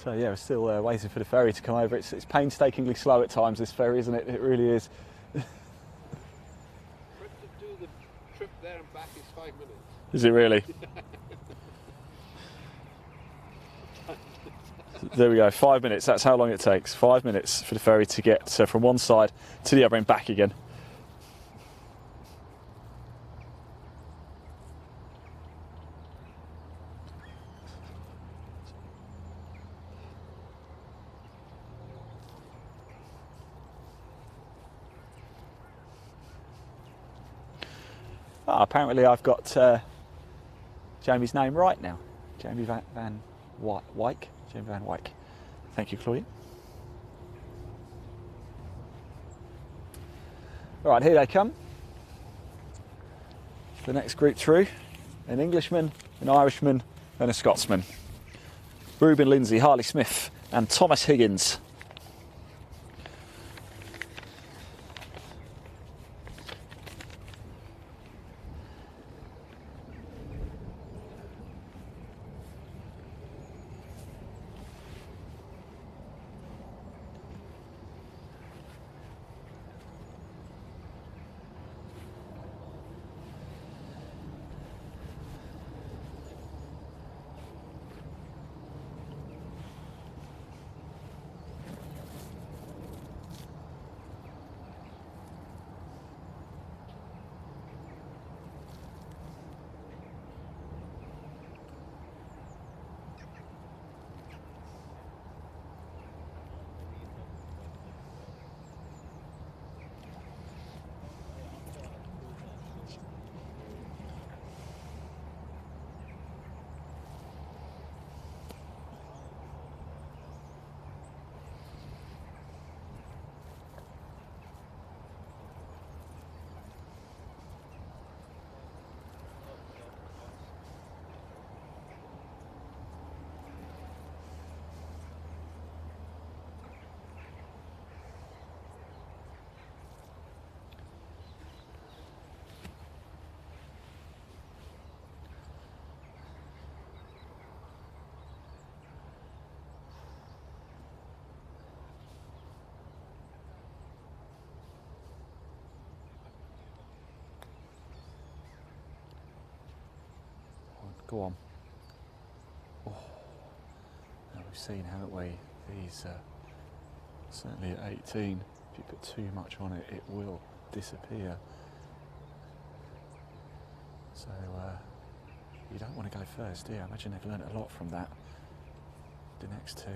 So yeah, we're still waiting for the ferry to come over. It's painstakingly slow at times, this ferry, isn't it? It really is. To do the trip there and back is 5 minutes. Is it really? There we go, 5 minutes. That's how long it takes. 5 minutes for the ferry to get from one side to the other and back again. Oh, apparently I've got Jamie's name right now. Jamie Van Wyk. Jamie Van Wyk. Thank you, Claudia. All right, here they come. The next group through. An Englishman, an Irishman and a Scotsman. Ruben Lindsay, Harley Smith and Thomas Higgins. Go on. Oh. Now we've seen, haven't we? These, certainly at 18, if you put too much on it, it will disappear. So you don't want to go first, do you? I imagine they've learnt a lot from that. The next two.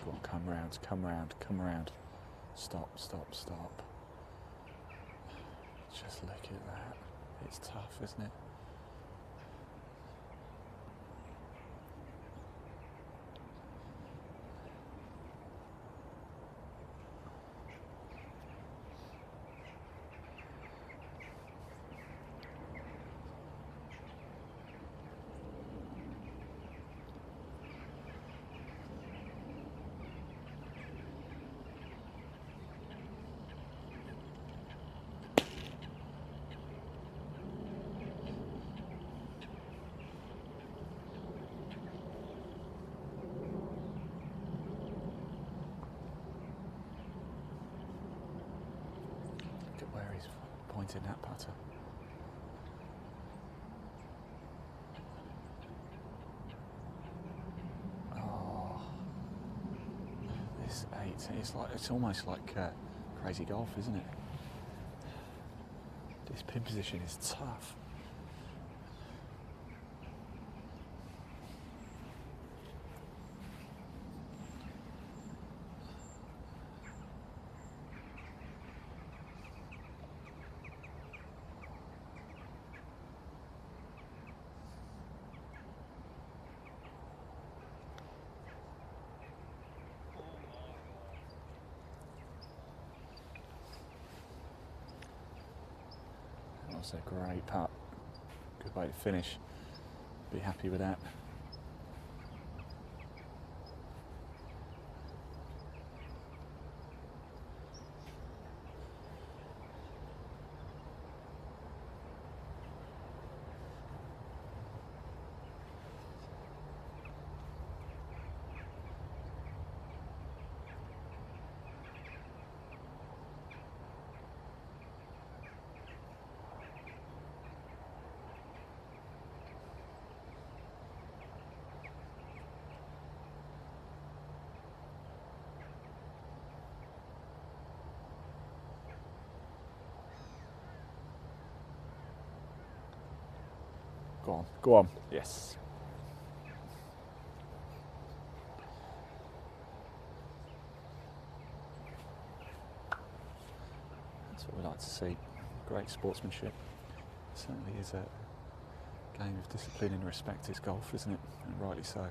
Go on, come round, come round, come round. Stop, stop, stop. Just look at that. It's tough, isn't it? Where he's pointing that putter. Oh, this 8, it's almost like crazy golf, isn't it? This pin position is tough. That's a great putt. Good way to finish. Be happy with that. Go on, go on. Yes. That's what we like to see. Great sportsmanship. Certainly is a game of discipline and respect is golf, isn't it? And rightly so.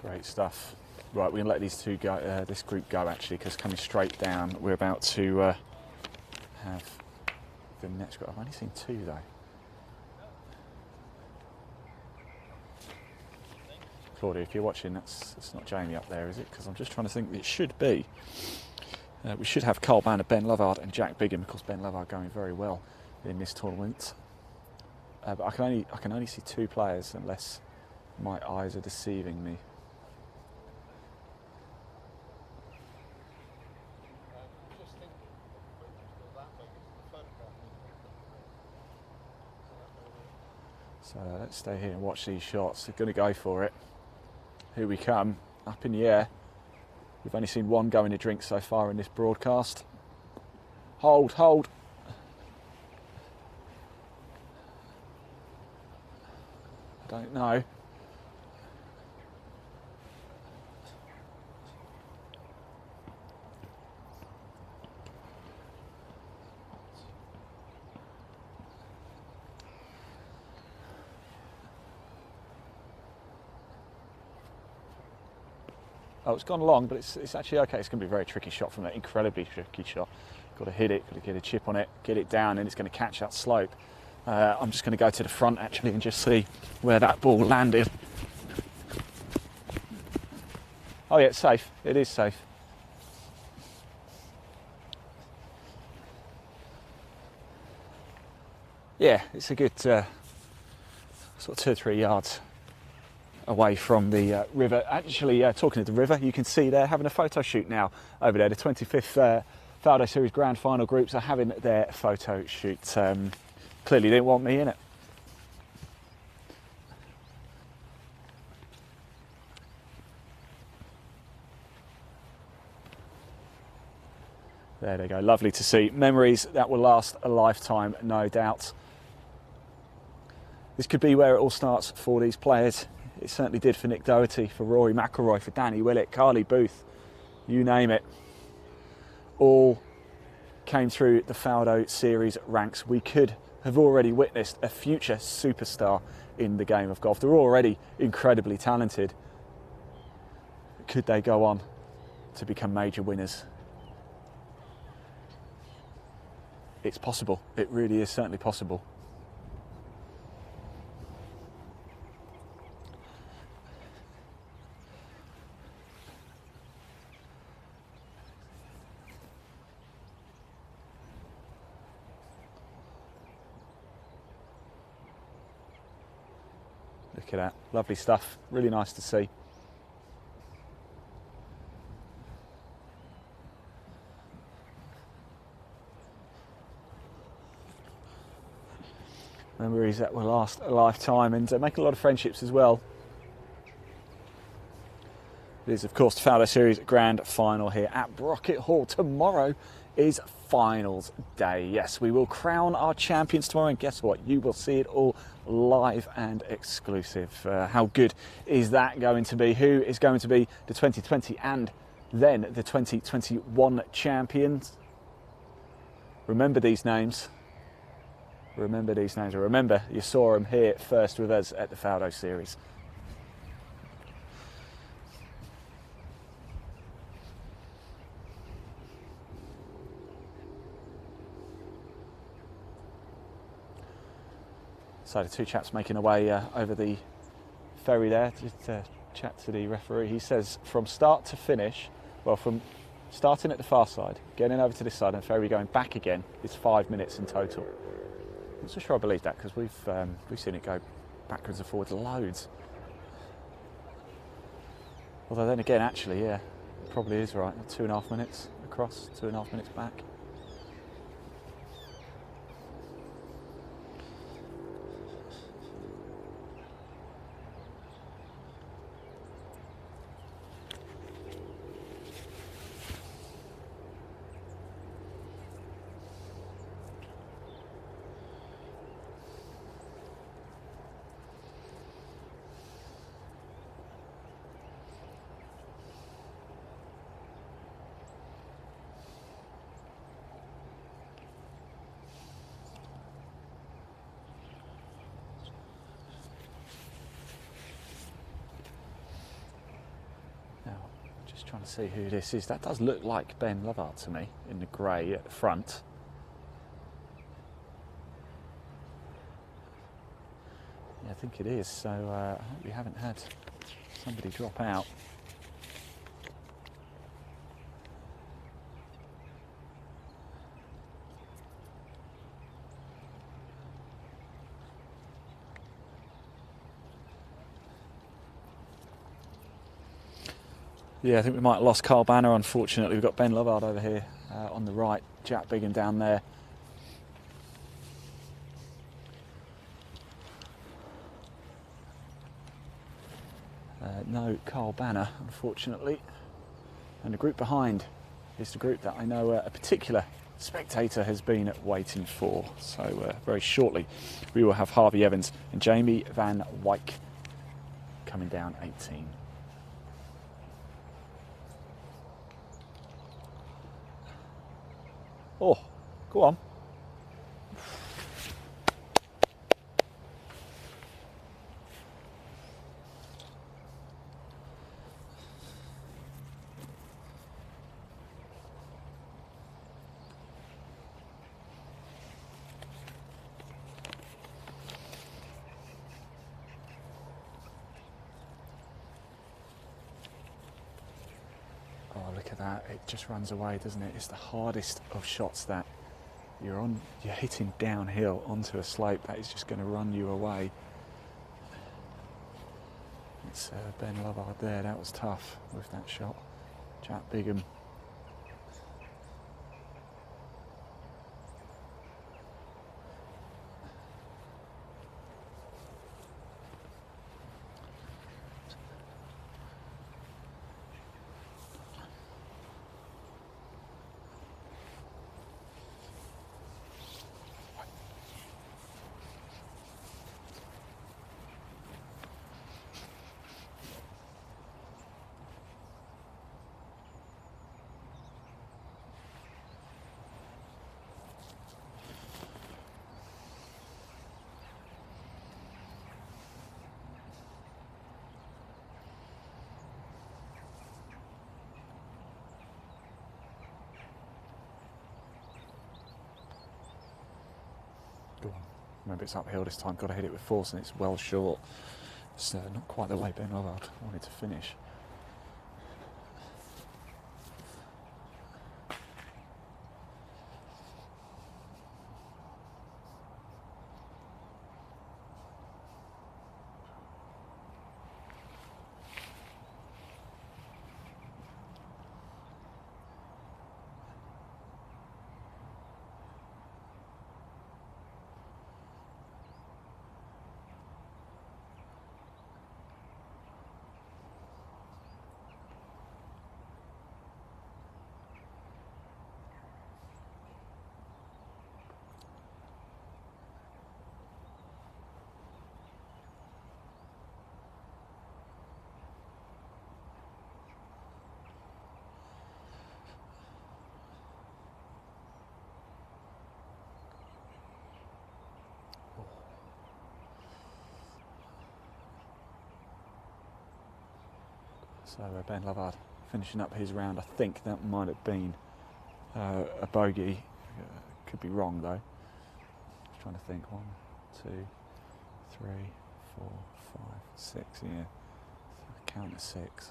Great stuff. Right, we're going to let these two go, this group go actually, because coming straight down, we're about to have the next group. I've only seen two though. Claudia, if you're watching, it's not Jamie up there, is it? Because I'm just trying to think. It should be. We should have Carl Banner, Ben Lovard, and Jack Bigham, because Ben Lovard going very well in this tournament. But I can only see two players unless my eyes are deceiving me. So let's stay here and watch these shots. They're going to go for it. Here we come, up in the air. We've only seen one go in a drink so far in this broadcast. Hold, hold. I don't know. Oh, it's gone long, but it's actually okay. It's going to be a very tricky shot from that incredibly tricky shot. Got to hit it, got to get a chip on it, get it down, and it's going to catch that slope. I'm just going to go to the front actually and just see where that ball landed. Oh yeah, it's safe. It is safe. Yeah, it's a good sort of 2 or 3 yards away from the river. Actually, talking to the river, you can see they're having a photo shoot now over there. The 25th Faldo Series Grand Final groups are having their photo shoot. Clearly didn't want me in it. There they go, lovely to see. Memories that will last a lifetime, no doubt. This could be where it all starts for these players. It certainly did for Nick Doherty, for Rory McIlroy, for Danny Willett, Carly Booth, you name it. All came through the Faldo Series ranks. We could have already witnessed a future superstar in the game of golf. They're already incredibly talented. Could they go on to become major winners? It's possible. It really is certainly possible. Look at that, lovely stuff, really nice to see. Memories that will last a lifetime and make a lot of friendships as well. It is, of course, the Faldo Series Grand Final here at Brocket Hall. Tomorrow is finals day. Yes, we will crown our champions tomorrow, and guess what? You will see it all live and exclusive. How good is that going to be? Who is going to be the 2020 and then the 2021 champions? Remember these names. Remember these names. Remember, you saw them here first with us at the Faldo Series. So the two chaps making their way over the ferry there to chat to the referee. He says from start to finish, well, from starting at the far side, getting over to this side and ferry going back again is 5 minutes in total. I'm not so sure I believe that, because we've seen it go backwards and forwards loads. Although then again, actually, yeah, it probably is right. 2.5 minutes across, 2.5 minutes back. Trying to see who this is. That does look like Ben Lovard to me in the grey at the front. Yeah, I think it is. So I hope we haven't had somebody drop out. Yeah, I think we might have lost Carl Banner, unfortunately. We've got Ben Lovard over here on the right, Jack Bigham down there. No Carl Banner, unfortunately. And the group behind is the group that I know a particular spectator has been waiting for. So very shortly we will have Harvey Evans and Jamie Van Wyk coming down 18. Oh, go on. Oh, look at that. It just runs away, doesn't it? It's the hardest of shots that you're hitting downhill onto a slope that is just going to run you away. It's Ben Lovard there. That was tough with that shot. Jack Bigham. Go on. Remember, it's uphill this time. Got to hit it with force, and it's well short. It's not quite the way Ben Lovard wanted to finish. So Ben Lovard finishing up his round. I think that might have been a bogey. Could be wrong though. Just trying to think. 1, 2, 3, 4, 5, 6. Yeah, count to 6.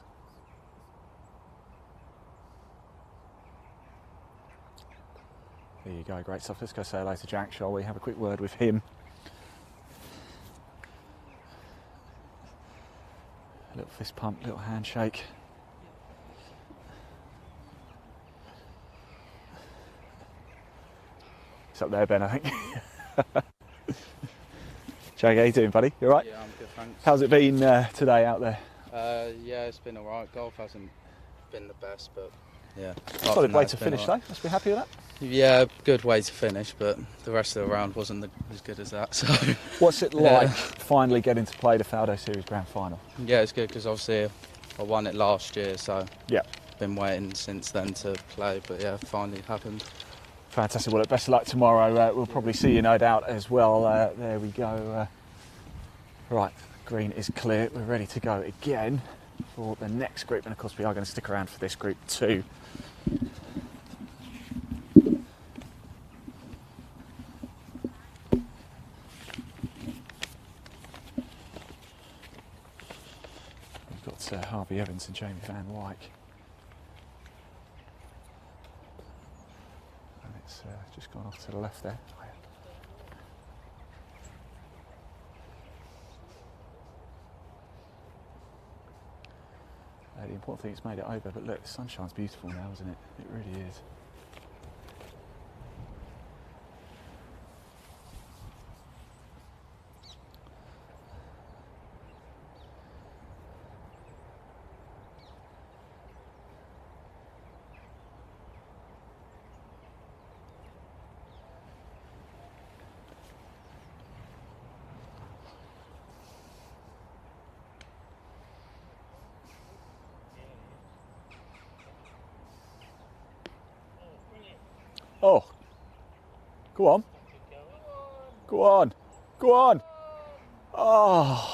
There you go. Great stuff. Let's go say hello to Jack, shall we? Have a quick word with him. A little fist pump, little handshake. It's up there, Ben, I think. Jack, how you doing, buddy? You all right? Yeah, I'm good, thanks. How's it been today out there? Yeah, it's been alright. Golf hasn't been the best, but yeah. Solid way to finish, though. Must be happy with that. Yeah, good way to finish, but the rest of the round wasn't as good as that. So, what's it like finally getting to play the Faldo Series Grand Final? Yeah, it's good because obviously I won it last year, so yeah, been waiting since then to play. But yeah, finally happened. Fantastic. Well, best of luck tomorrow. We'll probably see you, no doubt, as well. There we go. Right, green is clear. We're ready to go again. for the next group, and of course we are going to stick around for this group too. We've got Harvey Evans and Jamie Van Wyk. And it's just gone off to the left there. The important thing is it's made it over, but look, the sunshine's beautiful now, isn't it? It really is. Oh, go on. Go on. Go on. Oh.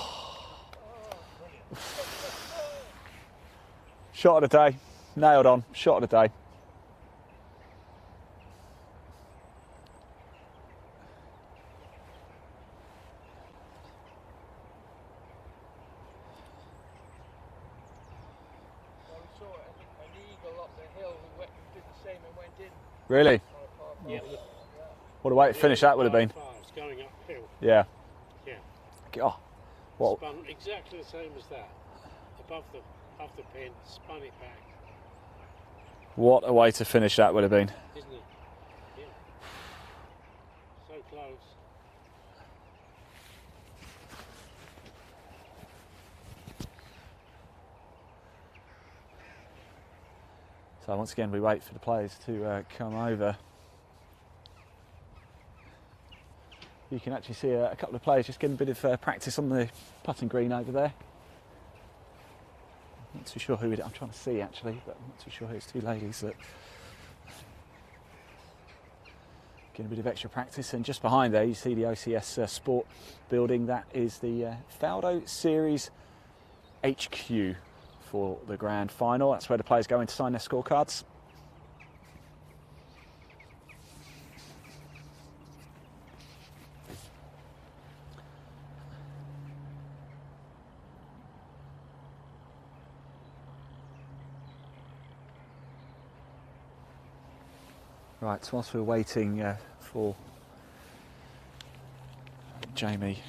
Shot of the day. Nailed on. Shot of the day. Really? Yeah. What a way to finish that would have been. It's going uphill. Yeah. Yeah. Oh, what? Spun exactly the same as that. Above the pin, spun it back. What a way to finish that would have been. Isn't it? Yeah. So close. So once again we wait for the players to come over. You can actually see a couple of players just getting a bit of practice on the putting green over there. I'm not too sure who I'm trying to see actually, but I'm not too sure who. It's two ladies that getting a bit of extra practice. And just behind there you see the OCS Sport building. That is the Faldo Series HQ for the Grand Final. That's where the players go in to sign their scorecards. Right, so whilst we're waiting for Jamie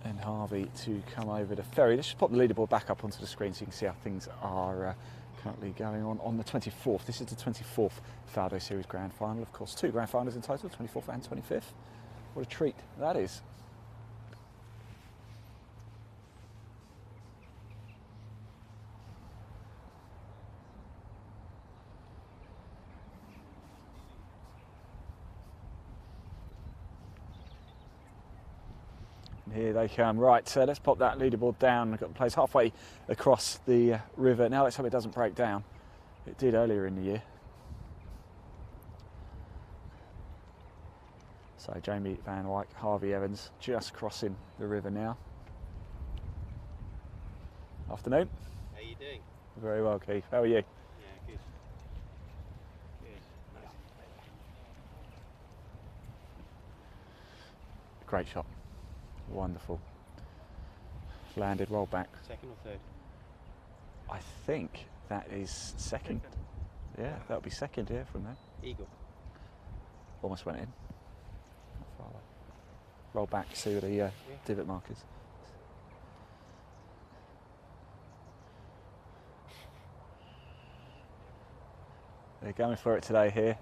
and Harvey to come over the ferry, let's just pop the leaderboard back up onto the screen so you can see how things are currently going on the 24th. This is the 24th Faldo Series Grand Final. Of course, 2 Grand Finals in total, 24th and 25th. What a treat that is. Here they come. Right, so let's pop that leaderboard down. We've got the players halfway across the river. Now let's hope it doesn't break down. It did earlier in the year. So Jamie Van Wyk, Harvey Evans just crossing the river now. Afternoon. How you doing? Very well, Keith. How are you? Yeah, good. Good. Nice. Great shot. Wonderful. Landed, roll back. Second or third? I think that is second. Yeah, that'll be second, yeah, from there. Eagle. Almost went in. Not far away. Roll back, see where the divot mark is. They're going for it today here.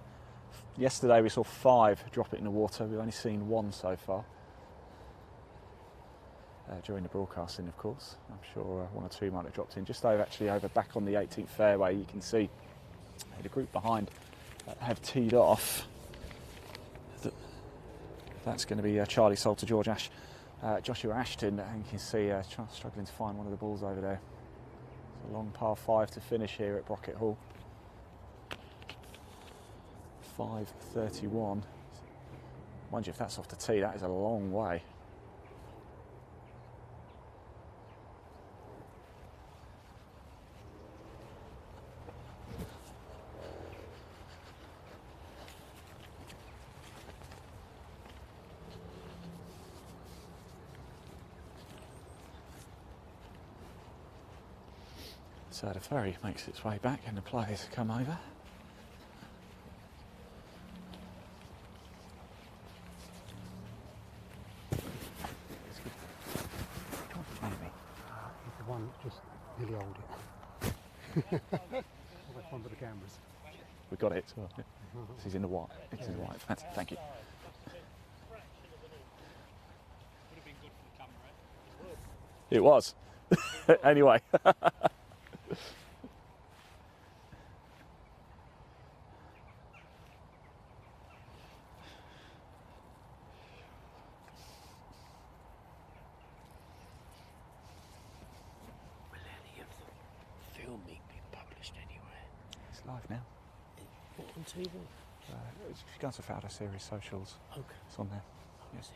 Yesterday we saw 5 drop it in the water. We've only seen 1 so far. During the broadcasting, of course. I'm sure 1 or 2 might have dropped in. Just over back on the 18th fairway, you can see the group behind have teed off. That's going to be Charlie Salter, Joshua Ashton, and you can see struggling to find one of the balls over there. It's a long par 5 to finish here at Brocket Hall. 5:31. Mind you, if that's off the tee, that is a long way. So the ferry makes its way back and the players come over. He's the one that just nearly hold it. Always one with the cameras. We got it. So he's in the white. He's in the white. Fancy. Thank you. It was. Anyway. Filming being published anywhere. It's live now. What, on TV? If you go to Faldo Series socials, Okay. it's on there. I see.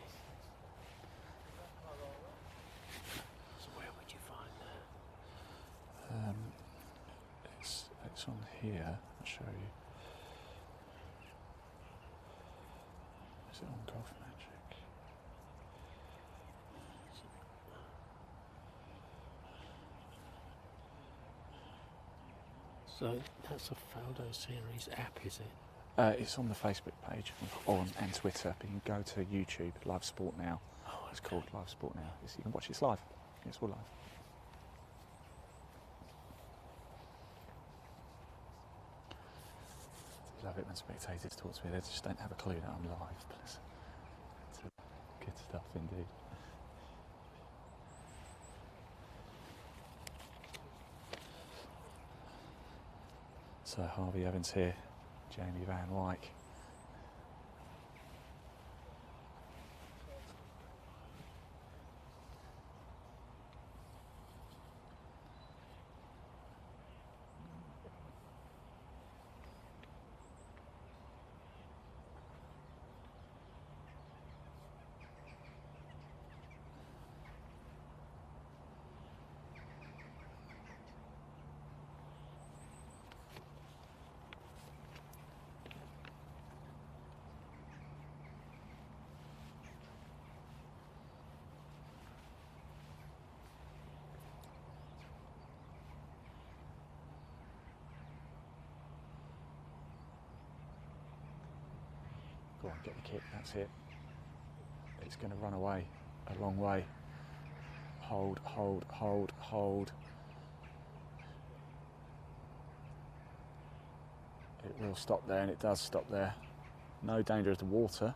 So where would you find that? It's on here. I'll show you. Is it on Golf Magic? So that's a Faldo Series app, is it? It's on the Facebook page and Twitter. But you can go to YouTube, Live Sport Now. Oh, It's called Live Sport Now. You can watch it live. It's all live. I love it when spectators talk to me. They just don't have a clue that I'm live. But it's good stuff indeed. So Harvey Evans here, Jamie Van Wyk. Go on, get the kick, that's it. It's going to run away a long way. Hold, hold, hold, hold. It will stop there, and it does stop there. No danger of the water.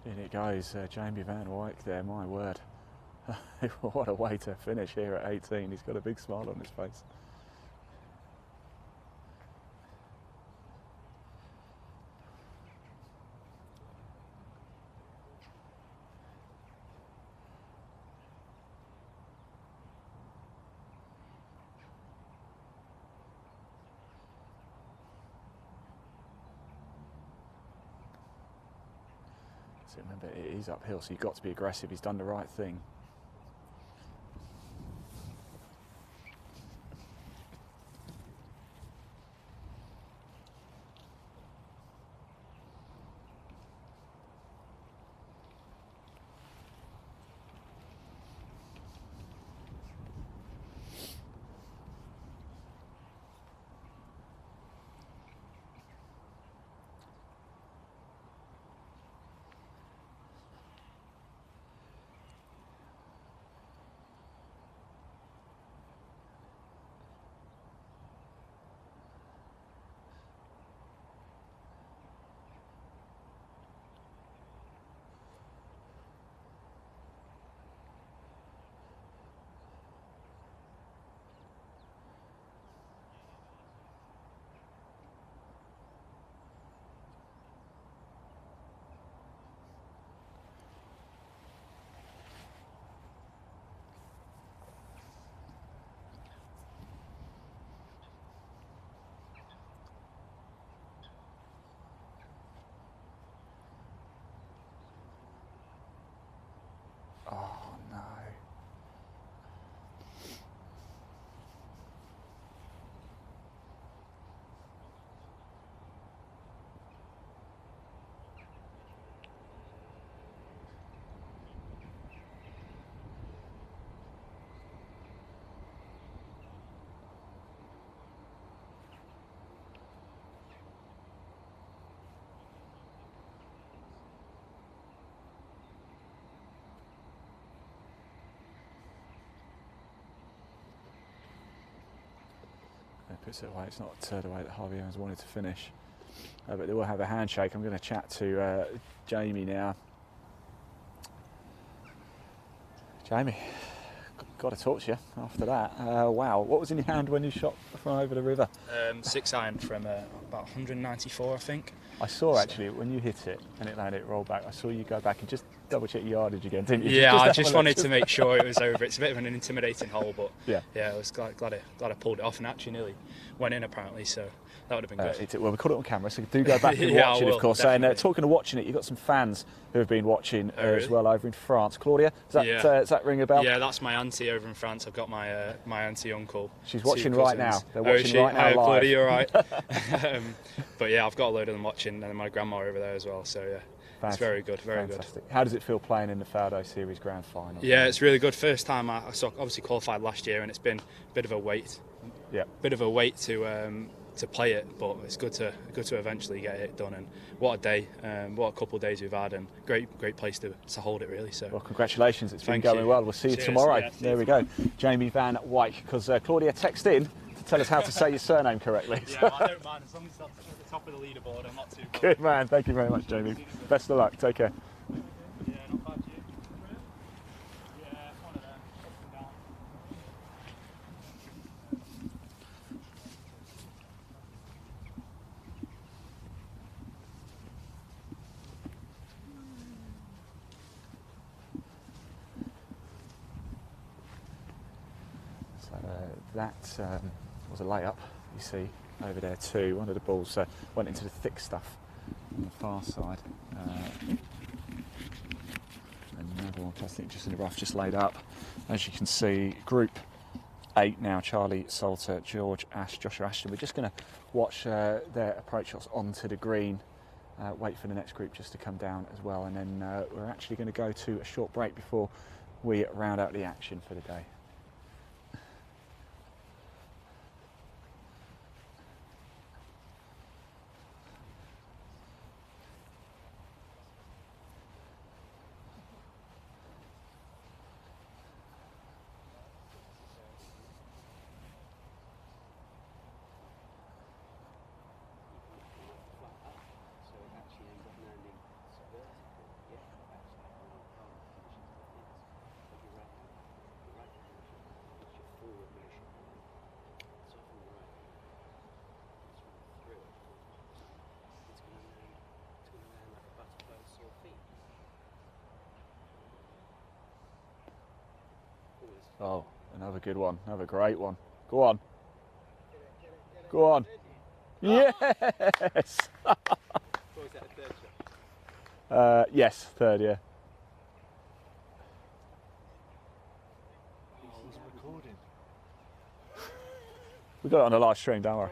In it goes, Jamie Van Wyk there, my word. What a way to finish here at 18. He's got a big smile on his face. So remember, it is uphill, so you've got to be aggressive. He's done the right thing. puts it away. It's not a turd away that Harvey Evans wanted to finish. But they will have a handshake. I'm going to chat to Jamie now. Jamie, got to talk to you after that. Wow, what was in your hand when you shot from over the river? 6 iron from about 194, I think. I saw actually when you hit it and it landed, it rolled back. I saw you go back and just double check your yardage again, didn't you? Yeah, I have just a look. wanted to make sure it was over. It's a bit of an intimidating hole, but yeah, I was glad I pulled it off and actually nearly went in apparently. So that would have been good. Well, we caught it on camera, so do go back and Yeah, watch it, I will, of course. definitely. And talking of watching it, you've got some fans who have been watching as really? well over in France. Claudia, does that ring a bell? Yeah, that's my auntie over in France. I've got my my auntie uncle. She's 2 watching right cousins. now. They're watching right now Hi, live. Claudia, you're right. But yeah, I've got a load of them watching, and my grandma over there as well. So yeah, it's very good, very Fantastic. How does it feel playing in the Faldo Series Grand Final? Yeah, it's really good. First time I obviously qualified last year, and it's been a bit of a wait. Yeah. Bit of a wait to play it, but it's good to eventually get it done. And what a day, what a couple of days we've had, and great place to hold it really. So well, congratulations, it's been Thank going you. well. We'll see you Cheers. tomorrow. Yeah, there we go, Jamie Van Wyk, because Claudia texted in to tell us how to say your surname correctly. yeah, I don't mind as long as it's at the top of the leaderboard. I'm not too bothered. Good man, thank you very much, Jamie. Best of luck. Take care. Yeah, not bad. Yeah, one of them. Up and down. So that was a layup, you see, over there too. One of the balls went into the thick stuff on the far side. Another one, I think, just in the rough, just laid up. As you can see, Group 8 now, Charlie Salter, George Ash, Joshua Ashton. We're just going to watch their approach shots onto the green, wait for the next group just to come down as well, and then we're actually going to go to a short break before we round out the action for the day. Oh, another good one, another great one. Go on. Go on. Yes! Yes, third, yeah. We got it on a live stream, don't worry.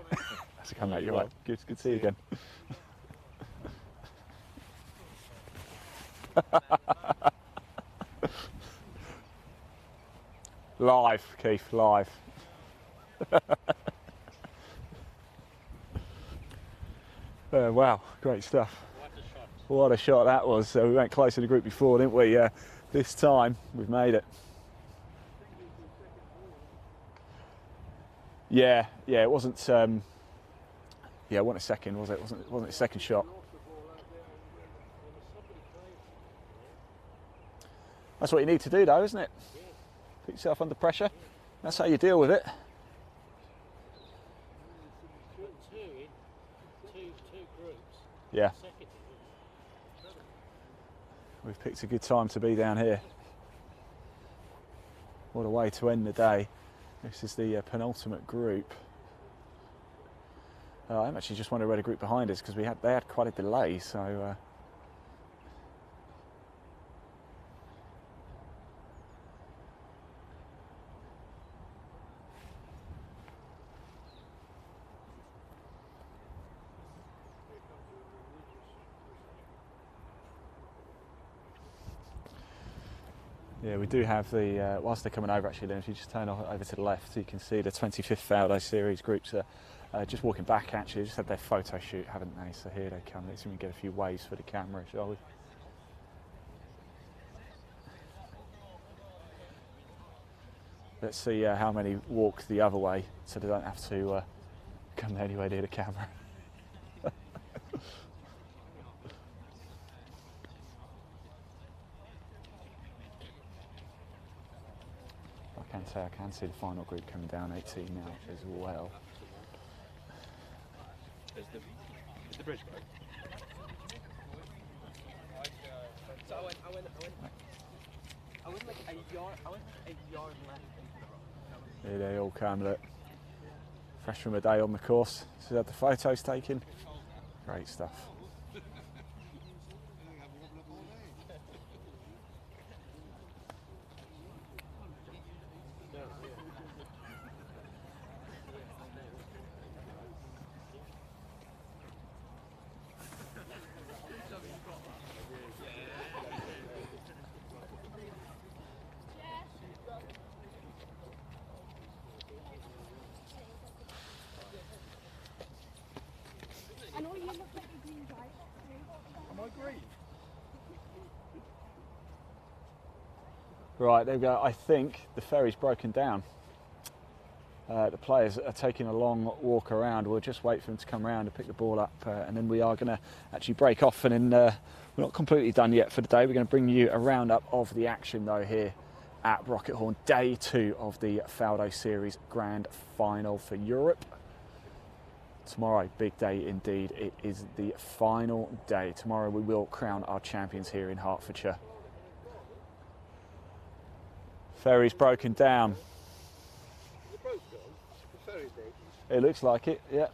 That's come out, you're right. Good to see you again. Live, Keith, live. Wow, great stuff. What a shot that was. We went close to the group before, didn't we? This time, we've made it. Yeah, it wasn't. Yeah, it wasn't a second, was it? It wasn't a second shot. That's what you need to do, though, isn't it? Put yourself under pressure. That's how you deal with it. Two groups. Yeah. We've picked a good time to be down here. What a way to end the day. This is the penultimate group. I'm actually just wondering where the group behind us, because they had quite a delay, so. Yeah, we do have the, whilst they're coming over actually, then if you just turn over to the left, you can see the 25th Faldo Series groups are just walking back actually, just had their photo shoot, haven't they? So here they come, let's see if we can get a few waves for the camera, shall we? Let's see how many walk the other way, so they don't have to come anywhere near the camera. I can say I can see the final group coming down 18 now as well. Is the bridge break? So I went like a yard left. Here they all come, look. Fresh from a day on the course. So had the photos taken. Great stuff. I know you look like a green guy. Am I green? Right, there we go. I think the ferry's broken down. The players are taking a long walk around. We'll just wait for them to come around and pick the ball up, and then we are going to actually break off. And then we're not completely done yet for the day. We're going to bring you a roundup of the action though here at Brocket Hall, day 2 of the Faldo Series Grand Final for Europe. Tomorrow, big day indeed. It is the final day. Tomorrow we will crown our champions here in Hertfordshire. Ferry's broken down. The boat gone? The ferry broke? It looks like it, yeah.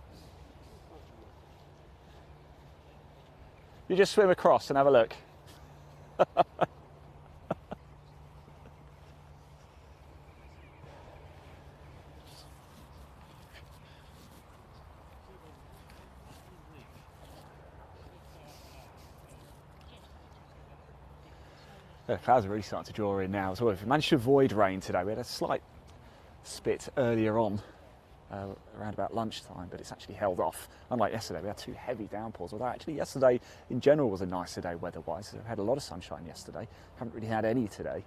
You just swim across and have a look. The clouds are really starting to draw in now as well. We've managed to avoid rain today. We had a slight spit earlier on, around about lunchtime, but it's actually held off. Unlike yesterday, we had 2 heavy downpours, although actually yesterday in general was a nicer day weather-wise. We had a lot of sunshine yesterday. Haven't really had any today.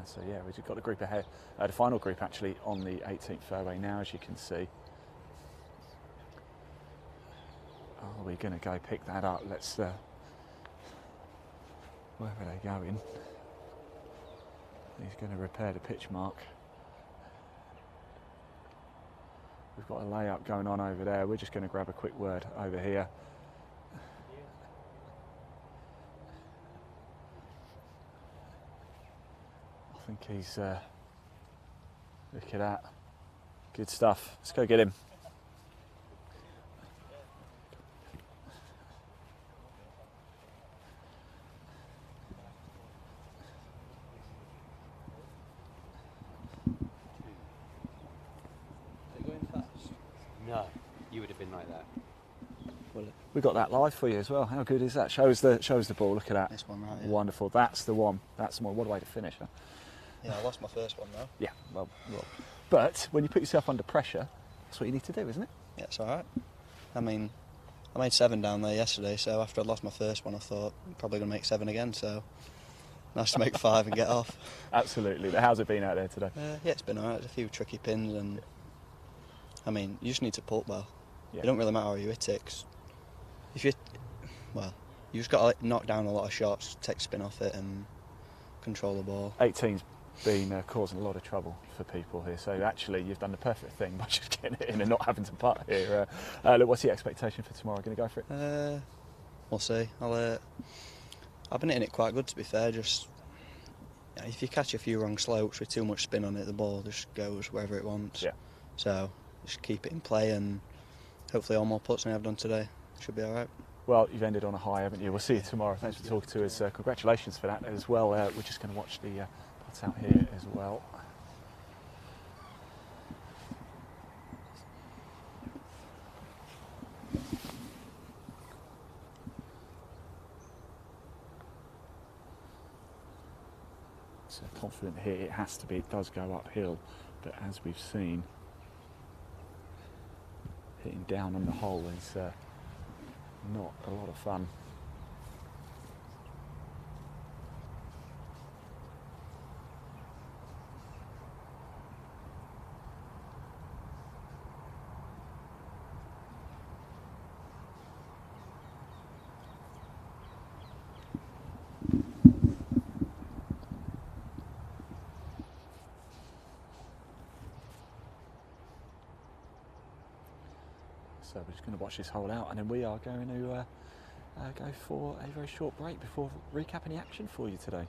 So yeah, we've got the group ahead, the final group actually on the 18th fairway now, as you can see. Oh, we're going to go pick that up. Let's, where are they going? He's going to repair the pitch mark. We've got a layup going on over there. We're just going to grab a quick word over here. I think he's, look at that, good stuff. Let's go get him. They're going fast. No, you would have been like that. We got that live for you as well. How good is that? Shows the ball. Look at that. This one right here. Wonderful. That's the one. That's the one. What a way to finish, huh? Yeah, I lost my first one though. Yeah, well, but when you put yourself under pressure, that's what you need to do, isn't it? Yeah, it's all right. I mean, I made 7 down there yesterday, so after I lost my first one, I thought I'm probably going to make 7 again, so nice to make 5 and get off. Absolutely. How's it been out there today? Yeah, it's been all right. There's a few tricky pins, and I mean, you just need to putt well. Yeah. It don't really matter how you hit it, 'cause if you, well, you just got to like, knock down a lot of shots, take spin off it, and control the ball. 18's been causing a lot of trouble for people here, so actually you've done the perfect thing by just getting it in and not having to putt here. Look, what's the expectation for tomorrow? Going to go for it? We'll see. I've been hitting it quite good, to be fair. Just if you catch a few wrong slopes with too much spin on it, the ball just goes wherever it wants. Yeah. So just keep it in play, and hopefully all more putts than I've done today. Should be all right. Well, you've ended on a high, haven't you? We'll see you tomorrow. Thanks for talking to us. Congratulations for that as well. We're just going to watch the putts out here as well. So confident here, it has to be, it does go uphill, but as we've seen, hitting down on the hole is not a lot of fun. So we're just going to watch this hole out, and then we are going to go for a very short break before recapping the action for you today.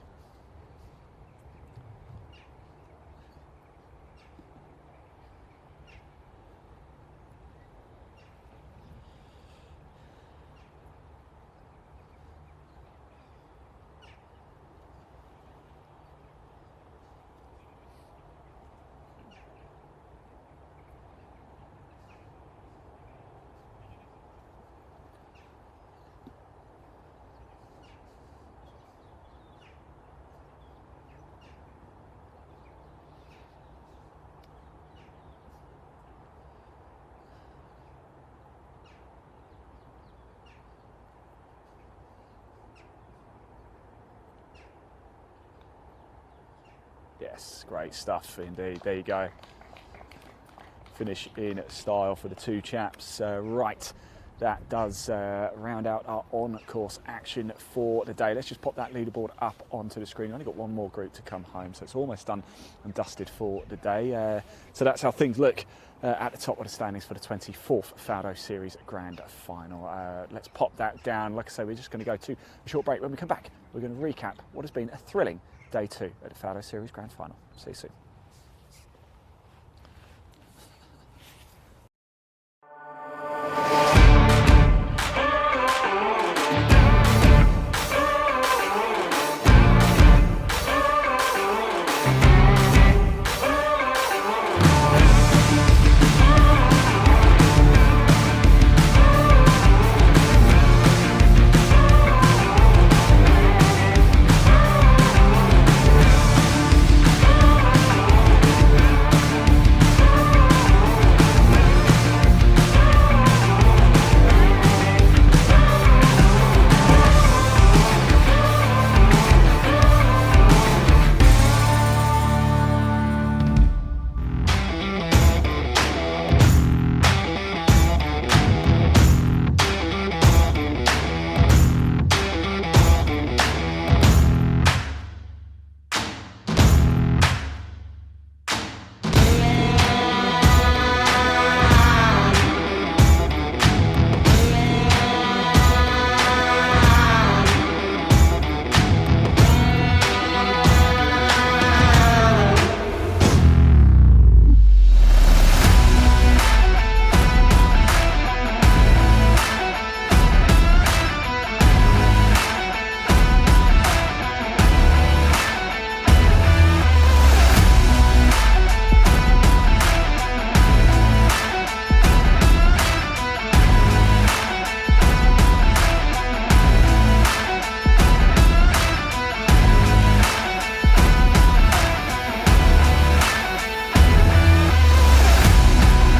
Yes, great stuff indeed. There you go. Finish in style for the two chaps. Right, that does round out our on-course action for the day. Let's just pop that leaderboard up onto the screen. We've only got one more group to come home, so it's almost done and dusted for the day. So that's how things look at the top of the standings for the 24th Faldo Series Grand Final. Let's pop that down. Like I say, we're just going to go to a short break. When we come back, we're going to recap what has been a thrilling Day 2 at the Faldo Series Grand Final. See you soon.